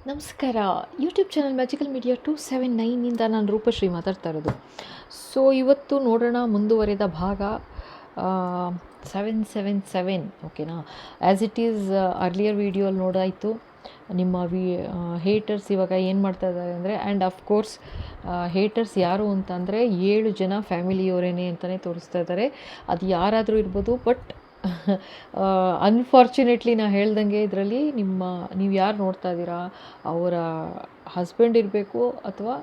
ನಮಸ್ಕಾರ. YouTube channel magical media 279 ನಾನು ರೂಪಶ್ರೀ ಮಾತಾಡ್ತಾ ಇರೋದು. ಸೊ ಇವತ್ತು ನೋಡೋಣ ಮುಂದುವರೆದ ಭಾಗ 777. ಓಕೆನಾ. ಆ್ಯಸ್ ಇಟ್ ಈಸ್ ಅರ್ಲಿಯರ್ ವೀಡಿಯೋಲ್ಲಿ ನೋಡಾಯಿತು ನಿಮ್ಮ ಹೇಟರ್ಸ್ ಇವಾಗ ಏನು ಮಾಡ್ತಾ ಇದ್ದಾರೆ ಅಂದರೆ, ಆ್ಯಂಡ್ ಅಫ್ಕೋರ್ಸ್ ಹೇಟರ್ಸ್ ಯಾರು ಅಂತಂದರೆ 7 ಜನ ಫ್ಯಾಮಿಲಿಯವರೇನೆ ಅಂತಲೇ ತೋರಿಸ್ತಾ ಇದ್ದಾರೆ. ಅದು ಯಾರಾದರೂ ಇರ್ಬೋದು, ಬಟ್ ಅನ್ಫಾರ್ಚುನೇಟ್ಲಿ ನಾ ಹೇಳ್ದಂಗೆ ಇದರಲ್ಲಿ ನೀವು ಯಾರು ನೋಡ್ತಾ ಇದ್ದೀರಾ ಅವರ ಹಸ್ಬೆಂಡ್ ಇರಬೇಕು ಅಥವಾ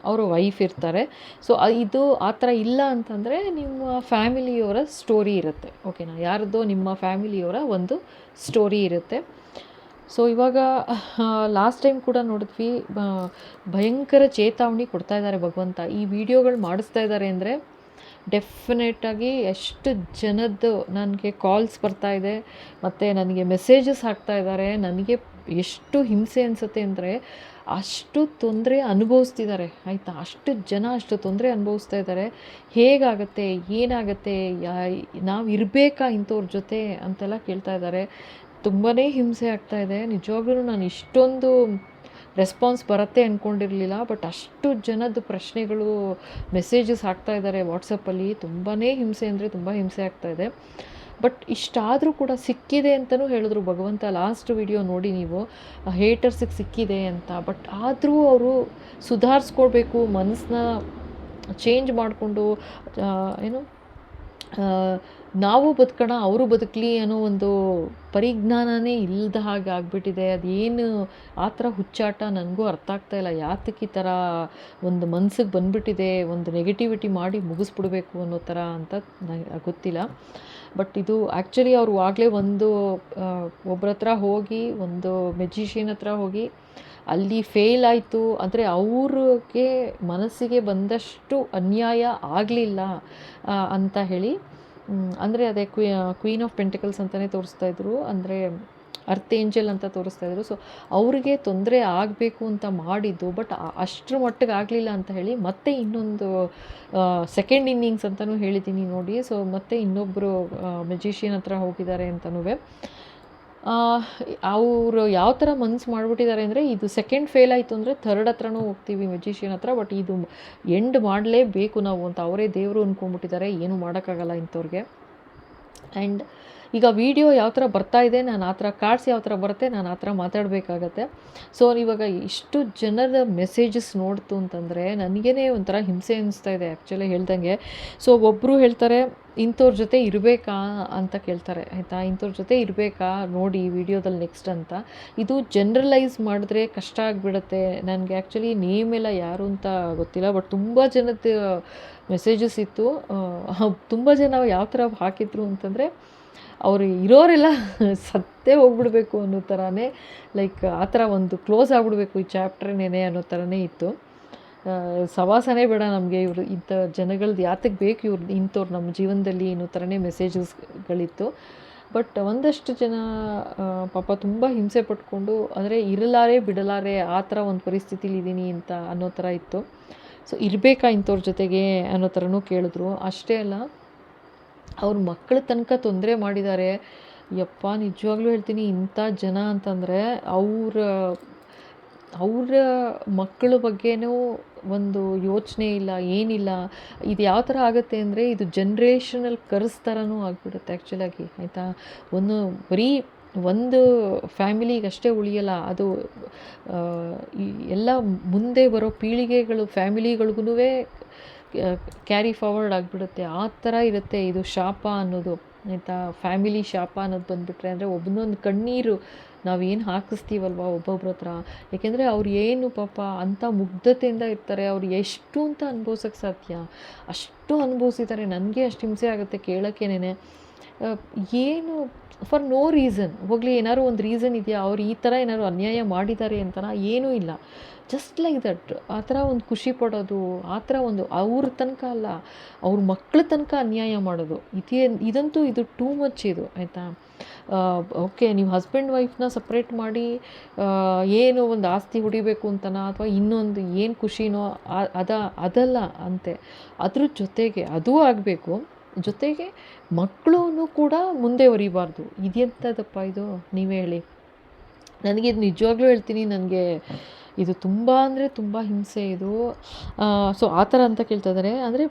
ಅವರ ವೈಫ್ ಇರ್ತಾರೆ. ಸೊ ಇದು ಆ ಥರ ಇಲ್ಲ ಅಂತಂದರೆ ನಿಮ್ಮ ಫ್ಯಾಮಿಲಿಯವರ ಸ್ಟೋರಿ ಇರುತ್ತೆ. ಓಕೆನಾ. ಯಾರದ್ದೋ ನಿಮ್ಮ ಫ್ಯಾಮಿಲಿಯವರ ಒಂದು ಸ್ಟೋರಿ ಇರುತ್ತೆ. ಸೊ ಇವಾಗ ಲಾಸ್ಟ್ ಟೈಮ್ ಕೂಡ ನೋಡಿದ್ವಿ, ಭಯಂಕರ ಚೇತಾವಣಿ ಕೊಡ್ತಾ ಇದ್ದಾರೆ ಭಗವಂತ. ಈ ವಿಡಿಯೋಗಳು ಮಾಡಿಸ್ತಾ ಇದ್ದಾರೆ ಅಂದರೆ ಡೆಫಿನೆಟಾಗಿ ಎಷ್ಟು ಜನದ್ದು ನನಗೆ ಕಾಲ್ಸ್ ಬರ್ತಾಯಿದೆ ಮತ್ತು ನನಗೆ ಮೆಸೇಜಸ್ ಹಾಕ್ತಾ ಇದ್ದಾರೆ. ನನಗೆ ಎಷ್ಟು ಹಿಂಸೆ ಅನಿಸುತ್ತೆ ಅಂದರೆ, ಅಷ್ಟು ತೊಂದರೆ ಅನುಭವಿಸ್ತಿದ್ದಾರೆ ಆಯಿತಾ. ಅಷ್ಟು ಜನ ಅಷ್ಟು ತೊಂದರೆ ಅನುಭವಿಸ್ತಾ ಇದ್ದಾರೆ. ಹೇಗಾಗತ್ತೆ, ಏನಾಗುತ್ತೆ, ನಾವು ಇರಬೇಕಾ ಇಂಥವ್ರ ಜೊತೆ ಅಂತೆಲ್ಲ ಕೇಳ್ತಾ ಇದ್ದಾರೆ. ತುಂಬಾ ಹಿಂಸೆ ಆಗ್ತಾಯಿದೆ ನಿಜವಾಗ್ಲೂ. ನಾನು ಇಷ್ಟೊಂದು ರೆಸ್ಪಾನ್ಸ್ ಬರುತ್ತೆ ಅಂದ್ಕೊಂಡಿರಲಿಲ್ಲ. ಬಟ್ ಅಷ್ಟು ಜನದ ಪ್ರಶ್ನೆಗಳು, ಮೆಸೇಜಸ್ ಹಾಕ್ತಾ ಇದ್ದಾರೆ ವಾಟ್ಸಪ್ಪಲ್ಲಿ. ತುಂಬಾ ಹಿಂಸೆ ಅಂದರೆ ತುಂಬ ಹಿಂಸೆ ಆಗ್ತಾಯಿದೆ. ಬಟ್ ಇಷ್ಟಾದರೂ ಕೂಡ ಸಿಕ್ಕಿದೆ ಅಂತಲೂ ಹೇಳಿದ್ರು ಭಗವಂತ. ಲಾಸ್ಟ್ ವಿಡಿಯೋ ನೋಡಿ ನೀವು, ಹೇಟರ್ಸಿಗೆ ಸಿಕ್ಕಿದೆ ಅಂತ. ಬಟ್ ಆದರೂ ಅವರು ಸುಧಾರಿಸ್ಕೊಳ್ಬೇಕು, ಮನಸ್ಸನ್ನ ಚೇಂಜ್ ಮಾಡಿಕೊಂಡು ಏನು ನಾವು ಬದುಕೋಣ ಅವರು ಬದುಕಲಿ ಅನ್ನೋ ಒಂದು ಪರಿಜ್ಞಾನನೇ ಇಲ್ಲದ ಹಾಗೆ ಆಗಿಬಿಟ್ಟಿದೆ. ಅದೇನು ಆ ಥರ ಹುಚ್ಚಾಟ ನನಗೂ ಅರ್ಥ ಆಗ್ತಾಯಿಲ್ಲ. ಯಾತಕ್ಕೆ ಈ ಥರ ಒಂದು ಮನ್ಸಿಗೆ ಬಂದುಬಿಟ್ಟಿದೆ, ಒಂದು ನೆಗೆಟಿವಿಟಿ ಮಾಡಿ ಮುಗಿಸ್ಬಿಡ್ಬೇಕು ಅನ್ನೋ ಥರ ಅಂತ ನನಗೆ ಗೊತ್ತಿಲ್ಲ. ಬಟ್ ಇದು ಆ್ಯಕ್ಚುಲಿ ಅವರು ಆಗಲೇ ಒಬ್ಬರ ಹತ್ರ ಹೋಗಿ, ಒಂದು ಮೆಜಿಷಿಯನ್ ಹತ್ರ ಹೋಗಿ ಅಲ್ಲಿ ಫೇಲ್ ಆಯಿತು. ಅಂದರೆ ಅವ್ರಿಗೆ ಮನಸ್ಸಿಗೆ ಬಂದಷ್ಟು ಅನ್ಯಾಯ ಆಗಲಿಲ್ಲ ಅಂತ ಹೇಳಿ, ಅಂದರೆ ಅದೇ ಕ್ವೀನ್ ಆಫ್ ಪೆಂಟಿಕಲ್ಸ್ ಅಂತಲೇ ತೋರಿಸ್ತಾಯಿದ್ರು, ಅಂದರೆ ಅರ್ತ್ ಏಂಜಲ್ ಅಂತ ತೋರಿಸ್ತಾಯಿದ್ರು. ಸೊ ಅವ್ರಿಗೆ ತೊಂದರೆ ಆಗಬೇಕು ಅಂತ ಮಾಡಿದ್ದು, ಬಟ್ ಅಷ್ಟರ ಮಟ್ಟಿಗೆ ಆಗಲಿಲ್ಲ ಅಂತ ಹೇಳಿ ಮತ್ತೆ ಇನ್ನೊಂದು ಸೆಕೆಂಡ್ ಇನ್ನಿಂಗ್ಸ್ ಅಂತಲೂ ಹೇಳಿದ್ದೀನಿ ನೋಡಿ. ಸೊ ಮತ್ತೆ ಇನ್ನೊಬ್ಬರು ಮೆಜಿಷಿಯನ್ ಹತ್ರ ಹೋಗಿದ್ದಾರೆ ಅಂತನೂ. ಅವರು ಯಾವ ಥರ ಮನ್ಸು ಮಾಡಿಬಿಟ್ಟಿದ್ದಾರೆ ಅಂದರೆ, ಇದು ಸೆಕೆಂಡ್ ಫೇಲ್ ಆಯಿತು ಅಂದರೆ ಥರ್ಡ್ ಹತ್ರನೂ ಹೋಗ್ತೀವಿ ಮೆಜಿಷಿಯನ್ ಹತ್ರ, ಬಟ್ ಇದು ಎಂಡ್ ಮಾಡಲೇಬೇಕು ನಾವು ಅಂತ ಅವರೇ ದೇವರು ಅಂದ್ಕೊಂಡ್ಬಿಟ್ಟಿದ್ದಾರೆ. ಏನೂ ಮಾಡೋಕ್ಕಾಗಲ್ಲ ಇಂಥವ್ರಿಗೆ. ಆ್ಯಂಡ್ ಈಗ ವಿಡಿಯೋ ಯಾವ ಥರ ಬರ್ತಾಯಿದೆ, ನಾನು ಆ ಥರ ಕಾರ್ಡ್ಸ್ ಯಾವ ಥರ ಬರುತ್ತೆ ನಾನು ಆ ಥರ ಮಾತಾಡಬೇಕಾಗತ್ತೆ. ಸೊ ಇವಾಗ ಇಷ್ಟು ಜನರ ಮೆಸೇಜಸ್ ನೋಡ್ತು ಅಂತಂದರೆ ನನಗೇ ಒಂಥರ ಹಿಂಸೆ ಅನ್ನಿಸ್ತಾ ಇದೆ ಆ್ಯಕ್ಚುಲಿ ಹೇಳ್ದಂಗೆ. ಸೊ ಒಬ್ಬರು ಹೇಳ್ತಾರೆ, ಇಂಥವ್ರ ಜೊತೆ ಇರಬೇಕಾ ಅಂತ ಕೇಳ್ತಾರೆ ಆಯಿತಾ. ಇಂಥವ್ರ ಜೊತೆ ಇರಬೇಕಾ ನೋಡಿ ಈ ವಿಡಿಯೋದಲ್ಲಿ ನೆಕ್ಸ್ಟ್ ಅಂತ. ಇದು ಜನರಲೈಸ್ ಮಾಡಿದ್ರೆ ಕಷ್ಟ ಆಗಿಬಿಡುತ್ತೆ. ನನಗೆ ಆ್ಯಕ್ಚುಲಿ ನೇಮ್ ಎಲ್ಲ ಯಾರು ಅಂತ ಗೊತ್ತಿಲ್ಲ, ಬಟ್ ತುಂಬ ಜನದ ಮೆಸೇಜಸ್ ಇತ್ತು. ತುಂಬ ಜನ ಯಾವ ಥರ ಹಾಕಿದ್ರು ಅಂತಂದರೆ, ಅವರು ಇರೋರೆಲ್ಲ ಸತ್ತೇ ಹೋಗ್ಬಿಡ್ಬೇಕು ಅನ್ನೋ ಥರನೇ, ಲೈಕ್ ಆ ಥರ ಒಂದು ಕ್ಲೋಸ್ ಆಗಿಬಿಡ್ಬೇಕು ಈ ಚಾಪ್ಟರ್ನೇ ಅನ್ನೋ ಥರನೇ ಇತ್ತು. ಸವಾಸನೇ ಬೇಡ ನಮಗೆ ಇವರು, ಇಂಥ ಜನಗಳದ್ದು ಯಾತಕ್ಕೆ ಬೇಕು ಇಂಥವ್ರು ನಮ್ಮ ಜೀವನದಲ್ಲಿ ಅನ್ನೋ ಥರನೇ ಮೆಸೇಜಸ್ಗಳಿತ್ತು. ಬಟ್ ಒಂದಷ್ಟು ಜನ ಪಾಪ ತುಂಬ ಹಿಂಸೆ ಪಟ್ಕೊಂಡು, ಅಂದರೆ ಇರಲಾರೆ ಬಿಡಲಾರೆ ಆ ಥರ ಒಂದು ಪರಿಸ್ಥಿತಿಲಿ ಇದ್ದೀನಿ ಅಂತ ಅನ್ನೋ ಥರ ಇತ್ತು. ಸೊ ಇರಬೇಕಾ ಇಂಥವ್ರ ಜೊತೆಗೆ ಅನ್ನೋ ಥರನೂ ಕೇಳಿದ್ರು. ಅಷ್ಟೇ ಅಲ್ಲ, ಅವ್ರ ಮಕ್ಕಳ ತನಕ ತೊಂದರೆ ಮಾಡಿದ್ದಾರೆ. ಯಪ್ಪ ನಿಜವಾಗ್ಲೂ ಹೇಳ್ತೀನಿ, ಇಂಥ ಜನ ಅಂತಂದರೆ ಅವರ ಮಕ್ಕಳ ಬಗ್ಗೆನೂ ಒಂದು ಯೋಚನೆ ಇಲ್ಲ, ಏನಿಲ್ಲ. ಇದು ಯಾವ ಥರ ಆಗುತ್ತೆ ಅಂದರೆ, ಇದು ಜನ್ರೇಷನಲ್ ಕರ್ಸ್ ಥರನೂ ಆಗಿಬಿಡುತ್ತೆ ಆ್ಯಕ್ಚುಲಾಗಿ ಆಯಿತಾ. ಬರೀ ಒಂದು ಫ್ಯಾಮಿಲಿಗಷ್ಟೇ ಉಳಿಯಲ್ಲ ಅದು, ಎಲ್ಲ ಮುಂದೆ ಬರೋ ಪೀಳಿಗೆಗಳು ಫ್ಯಾಮಿಲಿಗಳಿಗೂ ಕ್ಯಾರಿ ಫಾರ್ವರ್ಡ್ ಆಗಿಬಿಡುತ್ತೆ. ಆ ಥರ ಇರುತ್ತೆ ಇದು ಶಾಪ ಅನ್ನೋದು ಆಯಿತಾ. ಫ್ಯಾಮಿಲಿ ಶಾಪ ಅನ್ನೋದು ಬಂದುಬಿಟ್ರೆ, ಅಂದರೆ ಒಬ್ಬನೊಂದು ಕಣ್ಣೀರು ನಾವೇನು ಹಾಕಿಸ್ತೀವಲ್ವ ಒಬ್ಬೊಬ್ರ ಹತ್ರ. ಏಕೆಂದರೆ ಅವ್ರು ಏನು ಪಾಪ ಅಂಥ ಮುಗ್ಧತೆಯಿಂದ ಇರ್ತಾರೆ. ಅವ್ರು ಎಷ್ಟು ಅಂತ ಅನುಭವಿಸೋಕ್ಕೆ ಸಾಧ್ಯ, ಅಷ್ಟು ಅನುಭವಿಸಿದ್ದಾರೆ. ನನಗೆ ಅಷ್ಟು ಹಿಂಸೆ ಆಗುತ್ತೆ ಕೇಳೋಕ್ಕೇನೆ. ಏನು ಫಾರ್ ನೋ ರೀಸನ್. ಹೋಗಲಿ, ಏನಾದ್ರು ಒಂದು ರೀಸನ್ ಇದೆಯಾ, ಅವ್ರು ಈ ಥರ ಏನಾದ್ರು ಅನ್ಯಾಯ ಮಾಡಿದ್ದಾರೆ ಅಂತನಾ? ಏನೂ ಇಲ್ಲ. ಜಸ್ಟ್ ಲೈಕ್ ದಟ್ ಆ ಥರ ಒಂದು ಖುಷಿ ಪಡೋದು, ಆ ಥರ ಒಂದು ಅವ್ರ ತನಕ ಅಲ್ಲ, ಅವ್ರ ಮಕ್ಕಳ ತನಕ ಅನ್ಯಾಯ ಮಾಡೋದು, ಇದಂತೂ ಇದು ಟೂ ಮಚ್ ಇದು ಆಯಿತಾ. ಓಕೆ, ನೀವು ಹಸ್ಬೆಂಡ್ ವೈಫ್ನ ಸಪ್ರೇಟ್ ಮಾಡಿ ಏನು ಒಂದು ಆಸ್ತಿ ಹೊಡಿಬೇಕು ಅಂತನಾ, ಅಥವಾ ಇನ್ನೊಂದು ಏನು ಖುಷಿನೋ ಅದಲ್ಲ ಅಂತೆ. ಅದ್ರ ಜೊತೆಗೆ ಅದೂ ಆಗಬೇಕು, ಜೊತೆಗೆ ಮಕ್ಕಳೂ ಕೂಡ ಮುಂದೆ ಒರಿಬಾರ್ದು. ಇದೆಂಥದಪ್ಪ ಇದು, ನೀವೇ ಹೇಳಿ. ನನಗೆ ಇದು ನಿಜವಾಗ್ಲೂ ಹೇಳ್ತೀನಿ, ನನಗೆ ಇದು ತುಂಬ ಅಂದರೆ ತುಂಬ ಹಿಂಸೆ ಇದು. ಸೊ ಆ ಥರ ಅಂತ ಕೇಳ್ತಾ ಇದ್ದಾರೆ. ಅಂದರೆ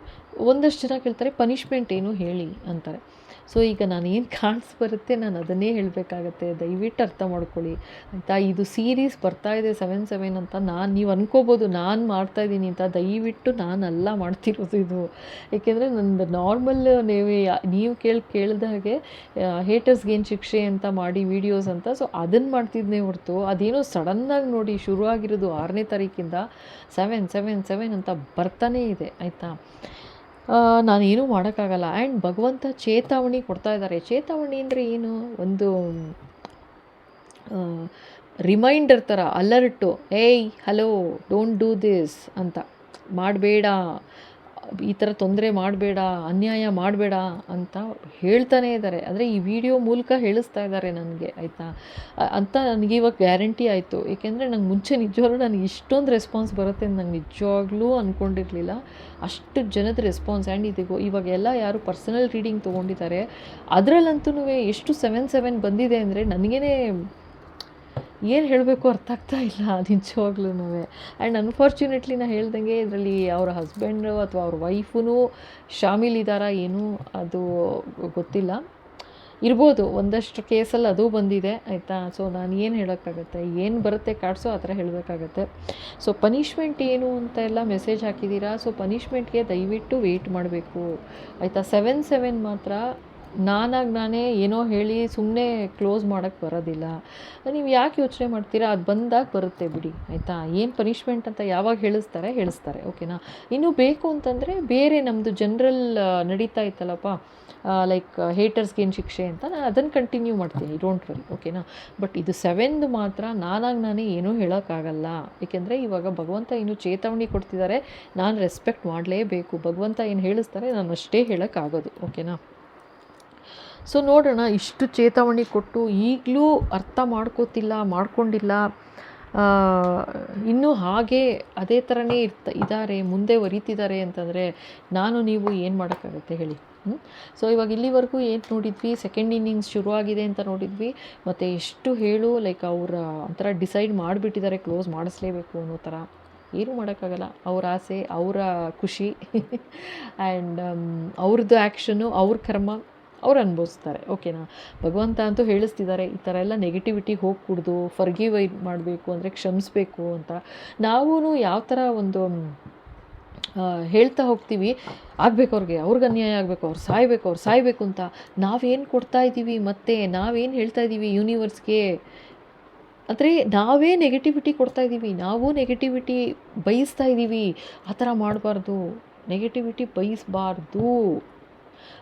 ಒಂದಷ್ಟು ಜನ ಕೇಳ್ತಾರೆ ಪನಿಷ್ಮೆಂಟ್ ಏನು ಹೇಳಿ ಅಂತಾರೆ. ಸೊ ಈಗ ನಾನು ಏನು ಬರುತ್ತೆ ನಾನು ಅದನ್ನೇ ಹೇಳಬೇಕಾಗತ್ತೆ. ದಯವಿಟ್ಟು ಅರ್ಥ ಮಾಡ್ಕೊಳ್ಳಿ ಆಯಿತಾ. ಇದು ಸೀರೀಸ್ ಬರ್ತಾ ಇದೆ 7/7 ಅಂತ. ನೀವು ಅನ್ಕೋಬೋದು ನಾನು ಮಾಡ್ತಾಯಿದ್ದೀನಿ ಅಂತ. ದಯವಿಟ್ಟು ನಾನಲ್ಲ ಮಾಡ್ತಿರೋದು ಇದು. ಏಕೆಂದರೆ ನಂದು ನಾರ್ಮಲ್ ನೀವು ಕೇಳಿದ ಹಾಗೆ ಹೇಟರ್ಸ್ಗೇನು ಶಿಕ್ಷೆ ಅಂತ ಮಾಡಿ ವೀಡಿಯೋಸ್ ಅಂತ. ಸೊ ಅದನ್ನು ಮಾಡ್ತಿದ್ದೇ ಹೊರತು ಅದೇನೋ ಸಡನ್ನಾಗಿ ನೋಡಿ ಶುರುವಾಗಿರೋದು 6ನೇ ತಾರೀಕಿಂದ 7/7/7 ಅಂತ ಬರ್ತಾನೇ ಇದೆ ಆಯಿತಾ. ನಾನೇನೂ ಮಾಡೋಕ್ಕಾಗಲ್ಲ. ಆ್ಯಂಡ್ ಭಗವಂತ ಚೇತಾವಣೆ ಕೊಡ್ತಾ ಇದ್ದಾರೆ. ಚೇತಾವಣೆ ಅಂದರೆ ಏನು, ಒಂದು ರಿಮೈಂಡರ್ ಥರ, ಅಲರ್ಟು. ಏಯ್ ಹಲೋ ಡೋಂಟ್ ಡೂ ದಿಸ್ ಅಂತ, ಮಾಡಬೇಡ, ಈ ಥರ ತೊಂದರೆ ಮಾಡಬೇಡ, ಅನ್ಯಾಯ ಮಾಡಬೇಡ ಅಂತ ಹೇಳ್ತಾನೇ ಇದ್ದಾರೆ. ಅಂದರೆ ಈ ವಿಡಿಯೋ ಮೂಲಕ ಹೇಳಿಸ್ತಾ ಇದ್ದಾರೆ ನನಗೆ ಆಯಿತಾ. ಅಂತ ನನಗೆ ಇವಾಗ ಗ್ಯಾರಂಟಿ ಆಯಿತು. ಏಕೆಂದರೆ ನಂಗೆ ಮುಂಚೆ ನಿಜವಾಗ್ಲೂ ನನಗೆ ಇಷ್ಟೊಂದು ರೆಸ್ಪಾನ್ಸ್ ಬರುತ್ತೆ ಅಂತ ನಂಗೆ ನಿಜವಾಗ್ಲೂ ಅಂದ್ಕೊಂಡಿರಲಿಲ್ಲ. ಅಷ್ಟು ಜನದ ರೆಸ್ಪಾನ್ಸ್. ಆ್ಯಂಡ್ ಇದೀಗ ಇವಾಗೆಲ್ಲ ಯಾರು ಪರ್ಸನಲ್ ರೀಡಿಂಗ್ ತೊಗೊಂಡಿದ್ದಾರೆ ಅದರಲ್ಲಂತೂ ಎಷ್ಟು 7/7 ಬಂದಿದೆ ಅಂದರೆ ನನಗೇ ಏನು ಹೇಳಬೇಕು ಅರ್ಥ ಆಗ್ತಾ ಇಲ್ಲ ನಿಜವಾಗ್ಲೂ. ಆ್ಯಂಡ್ ಅನ್ಫಾರ್ಚುನೇಟ್ಲಿ ನಾನು ಹೇಳ್ದಂಗೆ ಇದರಲ್ಲಿ ಅವರ ಹಸ್ಬೆಂಡು ಅಥವಾ ಅವ್ರ ವೈಫೂ ಶಾಮೀಲಿದ್ದಾರಾ ಏನು ಅದು ಗೊತ್ತಿಲ್ಲ. ಇರ್ಬೋದು, ಒಂದಷ್ಟು ಕೇಸಲ್ಲಿ ಅದು ಬಂದಿದೆ ಆಯಿತಾ. ಸೊ ನಾನು ಏನು ಹೇಳೋಕ್ಕಾಗತ್ತೆ, ಏನು ಬರುತ್ತೆ ಕಾರ್ಡ್ಸು ಆ ಥರ ಹೇಳಬೇಕಾಗತ್ತೆ. ಸೊ ಪನಿಷ್ಮೆಂಟ್ ಏನು ಅಂತ ಎಲ್ಲ ಮೆಸೇಜ್ ಹಾಕಿದ್ದೀರಾ. ಸೊ ಪನಿಷ್ಮೆಂಟ್ಗೆ ದಯವಿಟ್ಟು ವೆಯ್ಟ್ ಮಾಡಬೇಕು ಆಯಿತಾ. 7/7 ಮಾತ್ರ ನಾನೇ ಏನೋ ಹೇಳಿ ಸುಮ್ಮನೆ ಕ್ಲೋಸ್ ಮಾಡೋಕ್ಕೆ ಬರೋದಿಲ್ಲ. ನೀವು ಯಾಕೆ ಯೋಚನೆ ಮಾಡ್ತೀರಾ, ಅದು ಬಂದಾಗ ಬರುತ್ತೆ ಬಿಡಿ ಆಯಿತಾ. ಏನು ಪನಿಷ್ಮೆಂಟ್ ಅಂತ ಯಾವಾಗ ಹೇಳಿಸ್ತಾರೆ ಓಕೆನಾ. ಇನ್ನೂ ಬೇಕು ಅಂತಂದರೆ ಬೇರೆ ನಮ್ಮದು ಜನರಲ್ ನಡೀತಾ ಇತ್ತಲ್ಲಪ್ಪ, ಲೈಕ್ ಹೇಟರ್ಸ್ಗೇನು ಶಿಕ್ಷೆ ಅಂತ, ನಾನು ಅದನ್ನು ಕಂಟಿನ್ಯೂ ಮಾಡ್ತೀನಿ, ಡೋಂಟ್ ವರಿ ಓಕೆನಾ. ಬಟ್ ಇದು 7 ಮಾತ್ರ ನಾನೇ ಏನೂ ಹೇಳೋಕ್ಕಾಗಲ್ಲ. ಏಕೆಂದರೆ ಇವಾಗ ಭಗವಂತ ಏನು ಚೇತಾವಣೆ ಕೊಡ್ತಿದ್ದಾರೆ, ನಾನು ರೆಸ್ಪೆಕ್ಟ್ ಮಾಡಲೇಬೇಕು. ಭಗವಂತ ಏನು ಹೇಳಿಸ್ತಾರೆ ನಾನು ಅಷ್ಟೇ ಹೇಳೋಕ್ಕಾಗೋದು ಓಕೆನಾ. ಸೊ ನೋಡೋಣ, ಇಷ್ಟು ಚೇತಾವಣೆ ಕೊಟ್ಟು ಈಗಲೂ ಅರ್ಥ ಮಾಡ್ಕೊಂಡಿಲ್ಲ, ಇನ್ನೂ ಹಾಗೆ ಅದೇ ಥರನೇ ಇದ್ದಾರೆ, ಮುಂದೆ ವರಿತಿದ್ದಾರೆ ಅಂತಂದರೆ ನೀವು ಏನು ಮಾಡೋಕ್ಕಾಗುತ್ತೆ ಹೇಳಿ. ಸೊ ಇವಾಗ ಇಲ್ಲಿವರೆಗೂ ಏನು ನೋಡಿದ್ವಿ, ಸೆಕೆಂಡ್ ಇನ್ನಿಂಗ್ಸ್ ಶುರುವಾಗಿದೆ ಅಂತ ನೋಡಿದ್ವಿ. ಮತ್ತು ಎಷ್ಟು ಲೈಕ್ ಅವರ ಒಂಥರ ಡಿಸೈಡ್ ಮಾಡಿಬಿಟ್ಟಿದ್ದಾರೆ ಕ್ಲೋಸ್ ಮಾಡಿಸ್ಲೇಬೇಕು ಅನ್ನೋ ಥರ. ಏನೂ ಮಾಡೋಕ್ಕಾಗಲ್ಲ, ಅವ್ರ ಆಸೆ, ಅವರ ಖುಷಿ ಆ್ಯಂಡ್ ಅವ್ರದ್ದು ಆ್ಯಕ್ಷನ್ನು, ಅವ್ರ ಕರ್ಮ ಅವ್ರು ಅನುಭವಿಸ್ತಾರೆ ಓಕೆನಾ. ಭಗವಂತ ಅಂತೂ ಹೇಳಿಸ್ತಿದ್ದಾರೆ ಈ ಥರ ಎಲ್ಲ ನೆಗೆಟಿವಿಟಿ ಹೋಗ್ಕೂಡ್ದು, ಫರ್ಗಿವ್ ಮಾಡಬೇಕು ಅಂದರೆ ಕ್ಷಮಿಸಬೇಕು ಅಂತ. ನಾವೂ ಯಾವ ಥರ ಒಂದು ಹೇಳ್ತಾ ಹೋಗ್ತೀವಿ, ಆಗಬೇಕು ಅವ್ರಿಗೆ ಅನ್ಯಾಯ ಆಗಬೇಕು, ಅವ್ರು ಸಾಯಬೇಕು ಅಂತ ನಾವೇನು ಕೊಡ್ತಾ ಇದ್ದೀವಿ, ಮತ್ತು ನಾವೇನು ಹೇಳ್ತಾ ಇದ್ದೀವಿ ಯೂನಿವರ್ಸ್ಗೆ. ಅಂದರೆ ನಾವೇ ನೆಗೆಟಿವಿಟಿ ಕೊಡ್ತಾ ಇದ್ದೀವಿ, ನಾವು ನೆಗೆಟಿವಿಟಿ ಬಯಸ್ತಾ ಇದ್ದೀವಿ. ಆ ಥರ ಮಾಡಬಾರ್ದು, ನೆಗೆಟಿವಿಟಿ ಬಯಸಬಾರ್ದು.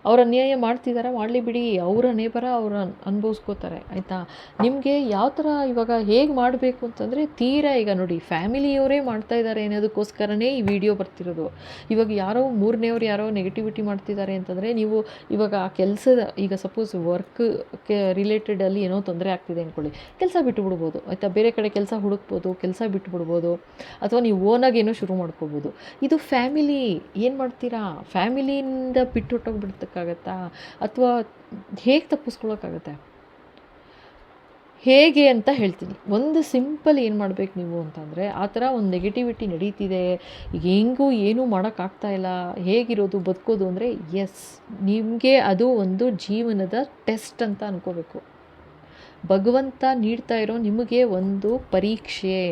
ಅವ್ರು ಅನ್ಯಾಯ ಮಾಡ್ತಿದ್ದಾರೆ, ಮಾಡಲಿ ಬಿಡಿ, ಅವರ ನೇಬರ ಅವ್ರು ಅನುಭವಿಸ್ಕೋತಾರೆ ಆಯಿತಾ. ನಿಮಗೆ ಯಾವ ಥರ ಇವಾಗ ಹೇಗೆ ಮಾಡಬೇಕು ಅಂತಂದರೆ, ತೀರಾ ಈಗ ನೋಡಿ ಫ್ಯಾಮಿಲಿಯವರೇ ಮಾಡ್ತಾ ಇದ್ದಾರೆ ಅನ್ನೋದಕ್ಕೋಸ್ಕರನೇ ಈ ವಿಡಿಯೋ ಬರ್ತಿರೋದು. ಇವಾಗ ಯಾರೋ ಮೂರನೇವ್ರು ಯಾರೋ ನೆಗೆಟಿವಿಟಿ ಮಾಡ್ತಿದ್ದಾರೆ ಅಂತಂದರೆ, ನೀವು ಇವಾಗ ಆ ಕೆಲಸದ, ಈಗ ಸಪೋಸ್ ವರ್ಕ್ಗೆ ರಿಲೇಟೆಡಲ್ಲಿ ಏನೋ ತೊಂದರೆ ಆಗ್ತಿದೆ ಅಂದ್ಕೊಳ್ಳಿ, ಕೆಲಸ ಬಿಟ್ಟುಬಿಡ್ಬೋದು ಆಯಿತಾ. ಬೇರೆ ಕಡೆ ಕೆಲಸ ಹುಡುಕ್ಬೋದು, ಕೆಲಸ ಬಿಟ್ಟುಬಿಡ್ಬೋದು, ಅಥವಾ ನೀವು ಓನಾಗಿ ಏನೋ ಶುರು ಮಾಡ್ಕೋಬೋದು. ಇದು ಫ್ಯಾಮಿಲಿ, ಏನು ಮಾಡ್ತೀರಾ, ಫ್ಯಾಮಿಲಿಯಿಂದ ಬಿಟ್ಟು ಹೊಟ್ಟೋಗ್ಬಿಡ್ತಕ್ಕಾಗತ್ತಾ, ಅಥವಾ ಹೇಗೆ ತಪ್ಪಿಸ್ಕೊಳ್ಳೋಕ್ಕಾಗತ್ತೆ, ಹೇಗೆ ಅಂತ ಹೇಳ್ತೀನಿ. ಒಂದು ಸಿಂಪಲ್ ಏನು ಮಾಡಬೇಕು ನೀವು ಅಂತಂದರೆ, ಆ ಥರ ಒಂದು ನೆಗೆಟಿವಿಟಿ ನಡೀತಿದೆ, ಹೆಂಗೂ ಏನೂ ಮಾಡೋಕ್ಕಾಗ್ತಾಯಿಲ್ಲ, ಹೇಗಿರೋದು ಬದುಕೋದು ಅಂದರೆ, ಎಸ್ ನಿಮಗೆ ಅದು ಒಂದು ಜೀವನದ ಟೆಸ್ಟ್ ಅಂತ ಅಂದ್ಕೋಬೇಕು. ಭಗವಂತ ನೀಡ್ತಾ ಇರೋ ನಿಮಗೆ ಒಂದು ಪರೀಕ್ಷೆ.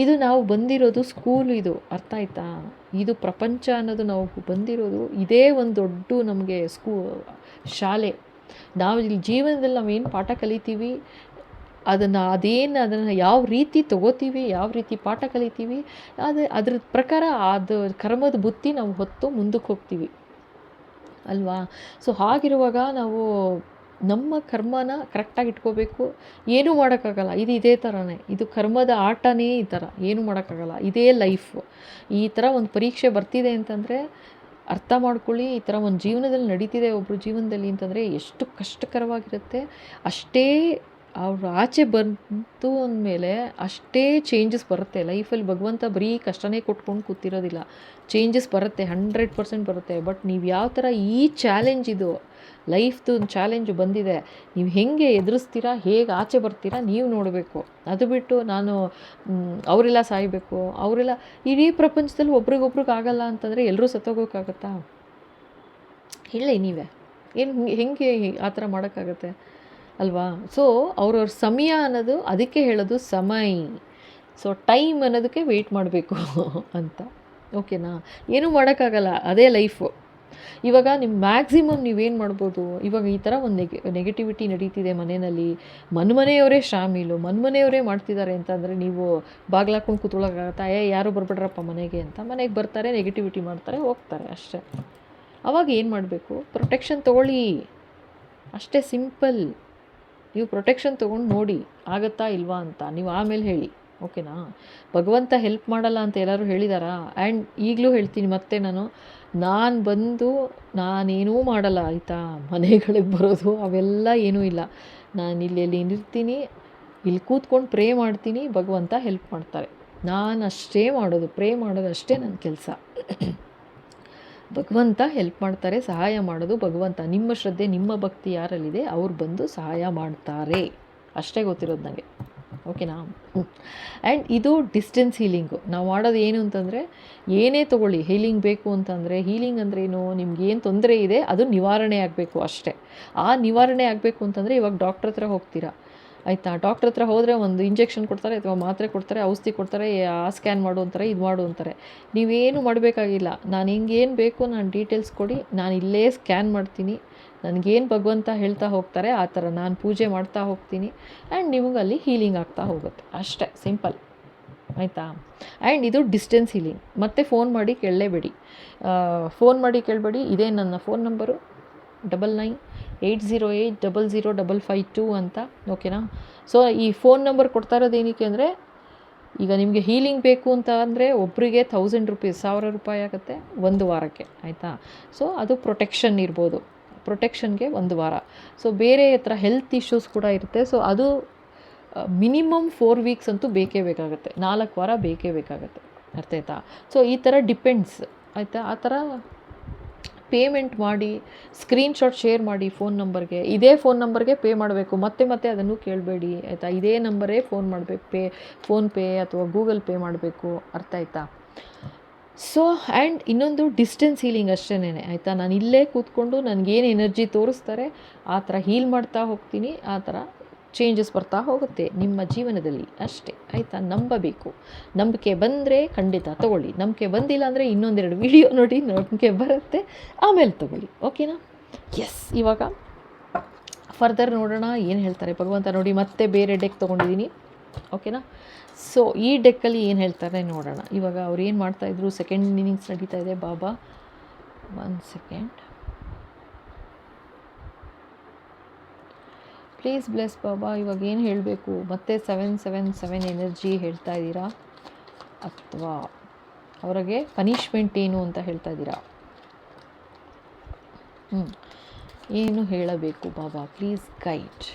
ಇದು ನಾವು ಬಂದಿರೋದು ಸ್ಕೂಲ್, ಇದು ಅರ್ಥ ಆಯ್ತಾ. ಇದು ಪ್ರಪಂಚ ಅನ್ನೋದು ನಾವು ಬಂದಿರೋದು ಇದೇ ಒಂದು ದೊಡ್ಡ ನಮಗೆ ಶಾಲೆ. ನಾವು ಇಲ್ಲಿ ಜೀವನದಲ್ಲಿ ನಾವೇನು ಪಾಠ ಕಲಿತೀವಿ, ಅದನ್ನು ಯಾವ ರೀತಿ ತೊಗೋತೀವಿ, ಯಾವ ರೀತಿ ಪಾಠ ಕಲಿತೀವಿ, ಅದ್ರ ಪ್ರಕಾರ ಅದು ಕರ್ಮದ ಬುತ್ತಿ ನಾವು ಹೊತ್ತು ಮುಂದಕ್ಕೆ ಹೋಗ್ತೀವಿ ಅಲ್ವಾ. ಸೊ ಹಾಗಿರುವಾಗ ನಾವು ನಮ್ಮ ಕರ್ಮನ ಕರೆಕ್ಟಾಗಿ ಇಟ್ಕೋಬೇಕು. ಏನೂ ಮಾಡೋಕ್ಕಾಗಲ್ಲ, ಇದೇ ಥರನೇ, ಇದು ಕರ್ಮದ ಆಟನೇ ಈ ಥರ, ಏನೂ ಮಾಡೋಕ್ಕಾಗಲ್ಲ, ಇದೇ ಲೈಫು. ಈ ಥರ ಒಂದು ಪರೀಕ್ಷೆ ಬರ್ತಿದೆ ಅಂತಂದರೆ ಅರ್ಥ ಮಾಡ್ಕೊಳ್ಳಿ. ಈ ಥರ ಒಂದು ಜೀವನದಲ್ಲಿ ನಡೀತಿದೆ ಒಬ್ಬರು ಜೀವನದಲ್ಲಿ ಅಂತಂದರೆ ಎಷ್ಟು ಕಷ್ಟಕರವಾಗಿರುತ್ತೆ, ಅಷ್ಟೇ ಅವ್ರು ಆಚೆ ಬಂತು ಅಂದಮೇಲೆ ಅಷ್ಟೇ ಚೇಂಜಸ್ ಬರುತ್ತೆ ಲೈಫಲ್ಲಿ. ಭಗವಂತ ಬರೀ ಕಷ್ಟನೇ ಕೊಟ್ಕೊಂಡು ಕೂತಿರೋದಿಲ್ಲ, ಚೇಂಜಸ್ ಬರುತ್ತೆ, 100% ಬರುತ್ತೆ. ಬಟ್ ನೀವು ಯಾವ ಥರ ಈ ಚಾಲೆಂಜ್, ಇದು ಲೈಫ್ದು ಒಂದು ಚಾಲೆಂಜು ಬಂದಿದೆ, ನೀವು ಹೇಗೆ ಎದುರಿಸ್ತೀರಾ, ಹೇಗೆ ಆಚೆ ಬರ್ತೀರಾ ನೀವು ನೋಡಬೇಕು. ಅದು ಬಿಟ್ಟು ನಾನು ಅವರೆಲ್ಲ ಸಾಯಬೇಕು, ಅವರೆಲ್ಲ ಇಡೀ ಪ್ರಪಂಚದಲ್ಲಿ ಒಬ್ರಿಗೊಬ್ರಿಗೆ ಆಗಲ್ಲ ಅಂತಂದರೆ ಎಲ್ಲರೂ ಸತ್ತೋಗೋಕ್ಕಾಗತ್ತಾ? ಹೇಳಿ ನೀವೇ, ಏನು ಹೆಂಗೆ ಆ ಥರ ಮಾಡೋಕ್ಕಾಗತ್ತೆ ಅಲ್ವಾ? ಸೊ ಅವ್ರವ್ರ ಸಮಯ ಅನ್ನೋದು, ಅದಕ್ಕೆ ಹೇಳೋದು ಸಮಯ. ಸೊ ಟೈಮ್ ಅನ್ನೋದಕ್ಕೆ ವೆಯ್ಟ್ ಮಾಡಬೇಕು ಅಂತ, ಓಕೆನಾ? ಏನೂ ಮಾಡೋಕ್ಕಾಗಲ್ಲ, ಅದೇ ಲೈಫು. ಇವಾಗ ನಿಮ್ಮ ಮ್ಯಾಕ್ಸಿಮಮ್ ನೀವೇನು ಮಾಡ್ಬೋದು, ಇವಾಗ ಈ ಥರ ಒಂದು ನೆಗೆಟಿವಿಟಿ ನಡೀತಿದೆ ಮನೆಯಲ್ಲಿ, ಮನೆಯವರೇ ಶಾಮೀಲು, ಮನೆಯವರೇ ಮಾಡ್ತಿದ್ದಾರೆ ಅಂತಂದರೆ ನೀವು ಬಾಗ್ಲಾಕೊಂಡು ಕೂತ್ಕೊಳ್ಳೋಕ್ಕಾಗತ್ತಾ? ಯಾರು ಬರ್ಬಿಡ್ರಪ್ಪ ಮನೆಗೆ ಅಂತ. ಮನೆಗೆ ಬರ್ತಾರೆ, ನೆಗೆಟಿವಿಟಿ ಮಾಡ್ತಾರೆ, ಹೋಗ್ತಾರೆ, ಅಷ್ಟೇ. ಅವಾಗ ಏನು ಮಾಡಬೇಕು? ಪ್ರೊಟೆಕ್ಷನ್ ತೊಗೊಳ್ಳಿ, ಅಷ್ಟೇ ಸಿಂಪಲ್. ನೀವು ಪ್ರೊಟೆಕ್ಷನ್ ತೊಗೊಂಡು ನೋಡಿ ಆಗುತ್ತಾ ಇಲ್ವಾ ಅಂತ, ನೀವು ಆಮೇಲೆ ಹೇಳಿ, ಓಕೆನಾ? ಭಗವಂತ ಹೆಲ್ಪ್ ಮಾಡಲ್ಲ ಅಂತ ಎಲ್ಲರೂ ಹೇಳಿದಾರಾ? ಆ್ಯಂಡ್ ಈಗಲೂ ಹೇಳ್ತೀನಿ ಮತ್ತೆ, ನಾನು ಬಂದು ನಾನೇನೂ ಮಾಡಲ್ಲ, ಆಯಿತಾ? ಮನೆಗಳಿಗೆ ಬರೋದು ಅವೆಲ್ಲ ಏನೂ ಇಲ್ಲ. ನಾನು ಇಲ್ಲಿ ನಿಲ್ತೀನಿ, ಇಲ್ಲಿ ಕೂತ್ಕೊಂಡು ಪ್ರೇ ಮಾಡ್ತೀನಿ, ಭಗವಂತ ಹೆಲ್ಪ್ ಮಾಡ್ತಾರೆ. ನಾನು ಅಷ್ಟೇ ಮಾಡೋದು, ಪ್ರೇ ಮಾಡೋದು ಅಷ್ಟೇ ನನ್ನ ಕೆಲಸ. ಭಗವಂತ ಹೆಲ್ಪ್ ಮಾಡ್ತಾರೆ, ಸಹಾಯ ಮಾಡೋದು ಭಗವಂತ. ನಿಮ್ಮ ಶ್ರದ್ಧೆ, ನಿಮ್ಮ ಭಕ್ತಿ ಯಾರಲ್ಲಿದೆ ಅವ್ರು ಬಂದು ಸಹಾಯ ಮಾಡ್ತಾರೆ, ಅಷ್ಟೇ ಗೊತ್ತಿರೋದು ನನಗೆ, ಓಕೆನಾ? ಆ್ಯಂಡ್ ಇದು ಡಿಸ್ಟೆನ್ಸ್ ಹೀಲಿಂಗು ನಾವು ಮಾಡೋದು. ಏನು ಅಂತಂದರೆ, ಏನೇ ತೊಗೊಳ್ಳಿ, ಹೀಲಿಂಗ್ ಬೇಕು ಅಂತಂದರೆ, ಹೀಲಿಂಗ್ ಅಂದರೆ ಏನು, ನಿಮ್ಗೇನು ತೊಂದರೆ ಇದೆ ಅದು ನಿವಾರಣೆ ಆಗಬೇಕು ಅಷ್ಟೇ. ಆ ನಿವಾರಣೆ ಆಗಬೇಕು ಅಂತಂದರೆ ಇವಾಗ ಡಾಕ್ಟ್ರ್ ಹತ್ರ ಹೋಗ್ತೀರಾ, ಆಯಿತಾ? ಡಾಕ್ಟ್ರ್ ಹತ್ರ ಹೋದರೆ ಒಂದು ಇಂಜೆಕ್ಷನ್ ಕೊಡ್ತಾರೆ, ಅಥವಾ ಮಾತ್ರೆ ಕೊಡ್ತಾರೆ, ಔಷಧಿ ಕೊಡ್ತಾರೆ, ಆ ಸ್ಕ್ಯಾನ್ ಮಾಡು ಅಂತಾರೆ, ಇದು ಮಾಡು ಅಂತಾರೆ. ನೀವೇನು ಮಾಡಬೇಕಾಗಿಲ್ಲ. ನಾನು ಹಿಂಗೇನು ಬೇಕು ನಾನು ಡೀಟೇಲ್ಸ್ ಕೊಡಿ, ನಾನು ಇಲ್ಲೇ ಸ್ಕ್ಯಾನ್ ಮಾಡ್ತೀನಿ, ನನಗೇನು ಭಗವಂತ ಹೇಳ್ತಾ ಹೋಗ್ತಾರೆ ಆ ಥರ ನಾನು ಪೂಜೆ ಮಾಡ್ತಾ ಹೋಗ್ತೀನಿ. ಆ್ಯಂಡ್ ನಿಮಗಲ್ಲಿ ಹೀಲಿಂಗ್ ಆಗ್ತಾ ಹೋಗುತ್ತೆ, ಅಷ್ಟೇ, ಸಿಂಪಲ್, ಆಯಿತಾ? ಆ್ಯಂಡ್ ಇದು ಡಿಸ್ಟೆನ್ಸ್ ಹೀಲಿಂಗ್. ಮತ್ತು ಫೋನ್ ಮಾಡಿ ಕೇಳಲೇಬೇಡಿ, ಫೋನ್ ಮಾಡಿ ಕೇಳಬೇಡಿ. ಇದೇ ನನ್ನ ಫೋನ್ ನಂಬರು 9980800552 ಅಂತ, ಓಕೆನಾ? ಸೊ ಈ ಫೋನ್ ನಂಬರ್ ಕೊಡ್ತಾ ಇರೋದು ಏನಕ್ಕೆ ಅಂದರೆ, ಈಗ ನಿಮಗೆ ಹೀಲಿಂಗ್ ಬೇಕು ಅಂತ ಅಂದರೆ ಒಬ್ಬರಿಗೆ 1000 ರೂಪೀಸ್, 1000 ರೂಪಾಯಿ ಆಗುತ್ತೆ ಒಂದು ವಾರಕ್ಕೆ, ಆಯಿತಾ? ಸೊ ಅದು ಪ್ರೊಟೆಕ್ಷನ್ ಇರ್ಬೋದು, ಪ್ರೊಟೆಕ್ಷನ್ಗೆ ಒಂದು ವಾರ. ಸೊ ಬೇರೆ ಹತ್ರ ಹೆಲ್ತ್ ಇಶ್ಯೂಸ್ ಕೂಡ ಇರುತ್ತೆ. ಸೊ ಅದು ಮಿನಿಮಮ್ 4 ವೀಕ್ಸ್ ಅಂತೂ ಬೇಕೇ ಬೇಕಾಗುತ್ತೆ, 4 ವಾರ ಬೇಕೇ ಬೇಕಾಗುತ್ತೆ, ಅರ್ಥ ಆಯ್ತಾ? ಸೊ ಈ ಥರ ಡಿಪೆಂಡ್ಸ್, ಆಯಿತಾ? ಆ ಥರ ಪೇಮೆಂಟ್ ಮಾಡಿ, ಸ್ಕ್ರೀನ್ಶಾಟ್ ಶೇರ್ ಮಾಡಿ ಫೋನ್ ನಂಬರ್ಗೆ. ಇದೇ ಫೋನ್ ನಂಬರ್ಗೆ ಪೇ ಮಾಡಬೇಕು, ಮತ್ತೆ ಅದನ್ನು ಕೇಳಬೇಡಿ, ಆಯಿತಾ? ಇದೇ ನಂಬರೇ ಫೋನ್ ಮಾಡಬೇಕು, ಫೋನ್ಪೇ ಅಥವಾ ಗೂಗಲ್ ಪೇ ಮಾಡಬೇಕು, ಅರ್ಥ ಆಯ್ತಾ? ಸೊ ಆ್ಯಂಡ್ ಇನ್ನೊಂದು ಡಿಸ್ಟೆನ್ಸ್ ಹೀಲಿಂಗ್ ಅಷ್ಟೇನೆ, ಆಯಿತಾ? ನಾನು ಇಲ್ಲೇ ಕೂತ್ಕೊಂಡು ನನಗೇನು ಎನರ್ಜಿ ತೋರಿಸ್ತಾರೆ ಆ ಥರ ಹೀಲ್ ಮಾಡ್ತಾ ಹೋಗ್ತೀನಿ, ಆ ಥರ ಚೇಂಜಸ್ ಬರ್ತಾ ಹೋಗುತ್ತೆ ನಿಮ್ಮ ಜೀವನದಲ್ಲಿ, ಅಷ್ಟೇ, ಆಯಿತಾ? ನಂಬಬೇಕು. ನಂಬಿಕೆ ಬಂದರೆ ಖಂಡಿತ ತೊಗೊಳ್ಳಿ, ನಂಬಿಕೆ ಬಂದಿಲ್ಲ ಅಂದರೆ ಇನ್ನೊಂದೆರಡು ವಿಡಿಯೋ ನೋಡಿ, ನಂಬಿಕೆ ಬರುತ್ತೆ, ಆಮೇಲೆ ತೊಗೊಳ್ಳಿ, ಓಕೆನಾ? ಎಸ್, ಇವಾಗ ಫರ್ದರ್ ನೋಡೋಣ ಏನು ಹೇಳ್ತಾರೆ ಭಗವಂತ. ನೋಡಿ, ಮತ್ತೆ ಬೇರೆ ಡೆಕ್ ತೊಗೊಂಡಿದ್ದೀನಿ, ಓಕೆನಾ? ಸೊ ಈ ಡೆಕ್ಕಲ್ಲಿ ಏನು ಹೇಳ್ತಾರೆ ನೋಡೋಣ. ಇವಾಗ ಅವ್ರು ಏನು ಮಾಡ್ತಾಯಿದ್ರು, ಸೆಕೆಂಡ್ ಇನ್ನಿಂಗ್ಸ್ ನಡೀತಾ ಇದೆ. ಬಾಬಾ 1 ಸೆಕೆಂಡ್, ಪ್ಲೀಸ್ ಬ್ಲೆಸ್ ಬಾಬಾ. ಇವಾಗ ಏನು ಹೇಳಬೇಕು, ಮತ್ತೆ 777 ಎನರ್ಜಿ ಹೇಳ್ತಾ ಇದ್ದೀರಾ, ಅಥವಾ ಅವರಿಗೆ ಪನಿಷ್ಮೆಂಟ್ ಏನು ಅಂತ ಹೇಳ್ತಾ ಇದ್ದೀರಾ? ಏನು ಹೇಳಬೇಕು ಬಾಬಾ, ಪ್ಲೀಸ್ ಗೈಡ್.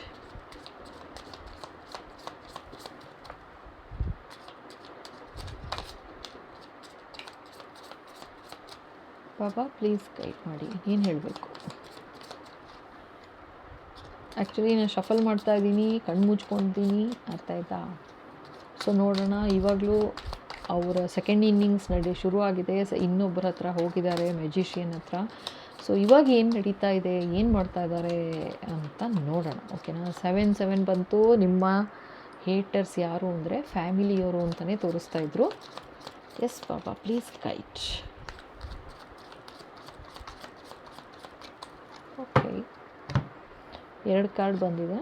ಬಾಬಾ ಪ್ಲೀಸ್ ಗೈಡ್ ಮಾಡಿ, ಏನು ಹೇಳಬೇಕು? ಆ್ಯಕ್ಚುಲಿ ನಾನು ಶಫಲ್ ಮಾಡ್ತಾ ಇದ್ದೀನಿ, ಕಣ್ಣು ಮುಚ್ಕೊತೀನಿ, ಅರ್ಥ ಆಯ್ತಾ? ಸೊ ನೋಡೋಣ. ಇವಾಗಲೂ ಅವರ ಸೆಕೆಂಡ್ ಇನ್ನಿಂಗ್ಸ್ ಶುರು ಆಗಿದೆ. ಇನ್ನೊಬ್ಬರ ಹತ್ರ ಹೋಗಿದ್ದಾರೆ, ಮ್ಯಾಜಿಷಿಯನ್ ಹತ್ರ. ಸೊ ಇವಾಗ ಏನು ನಡೀತಾ ಇದೆ, ಏನು ಮಾಡ್ತಾ ಇದ್ದಾರೆ ಅಂತ ನೋಡೋಣ, ಓಕೆನಾ? 7 ಬಂತು. ನಿಮ್ಮ ಹೇಟರ್ಸ್ ಯಾರು ಅಂದರೆ ಫ್ಯಾಮಿಲಿಯವರು ಅಂತಲೇ ತೋರಿಸ್ತಾ ಇದ್ರು. Yes Baba please guide. Okay, 2 card ಬಂದಿದೆ.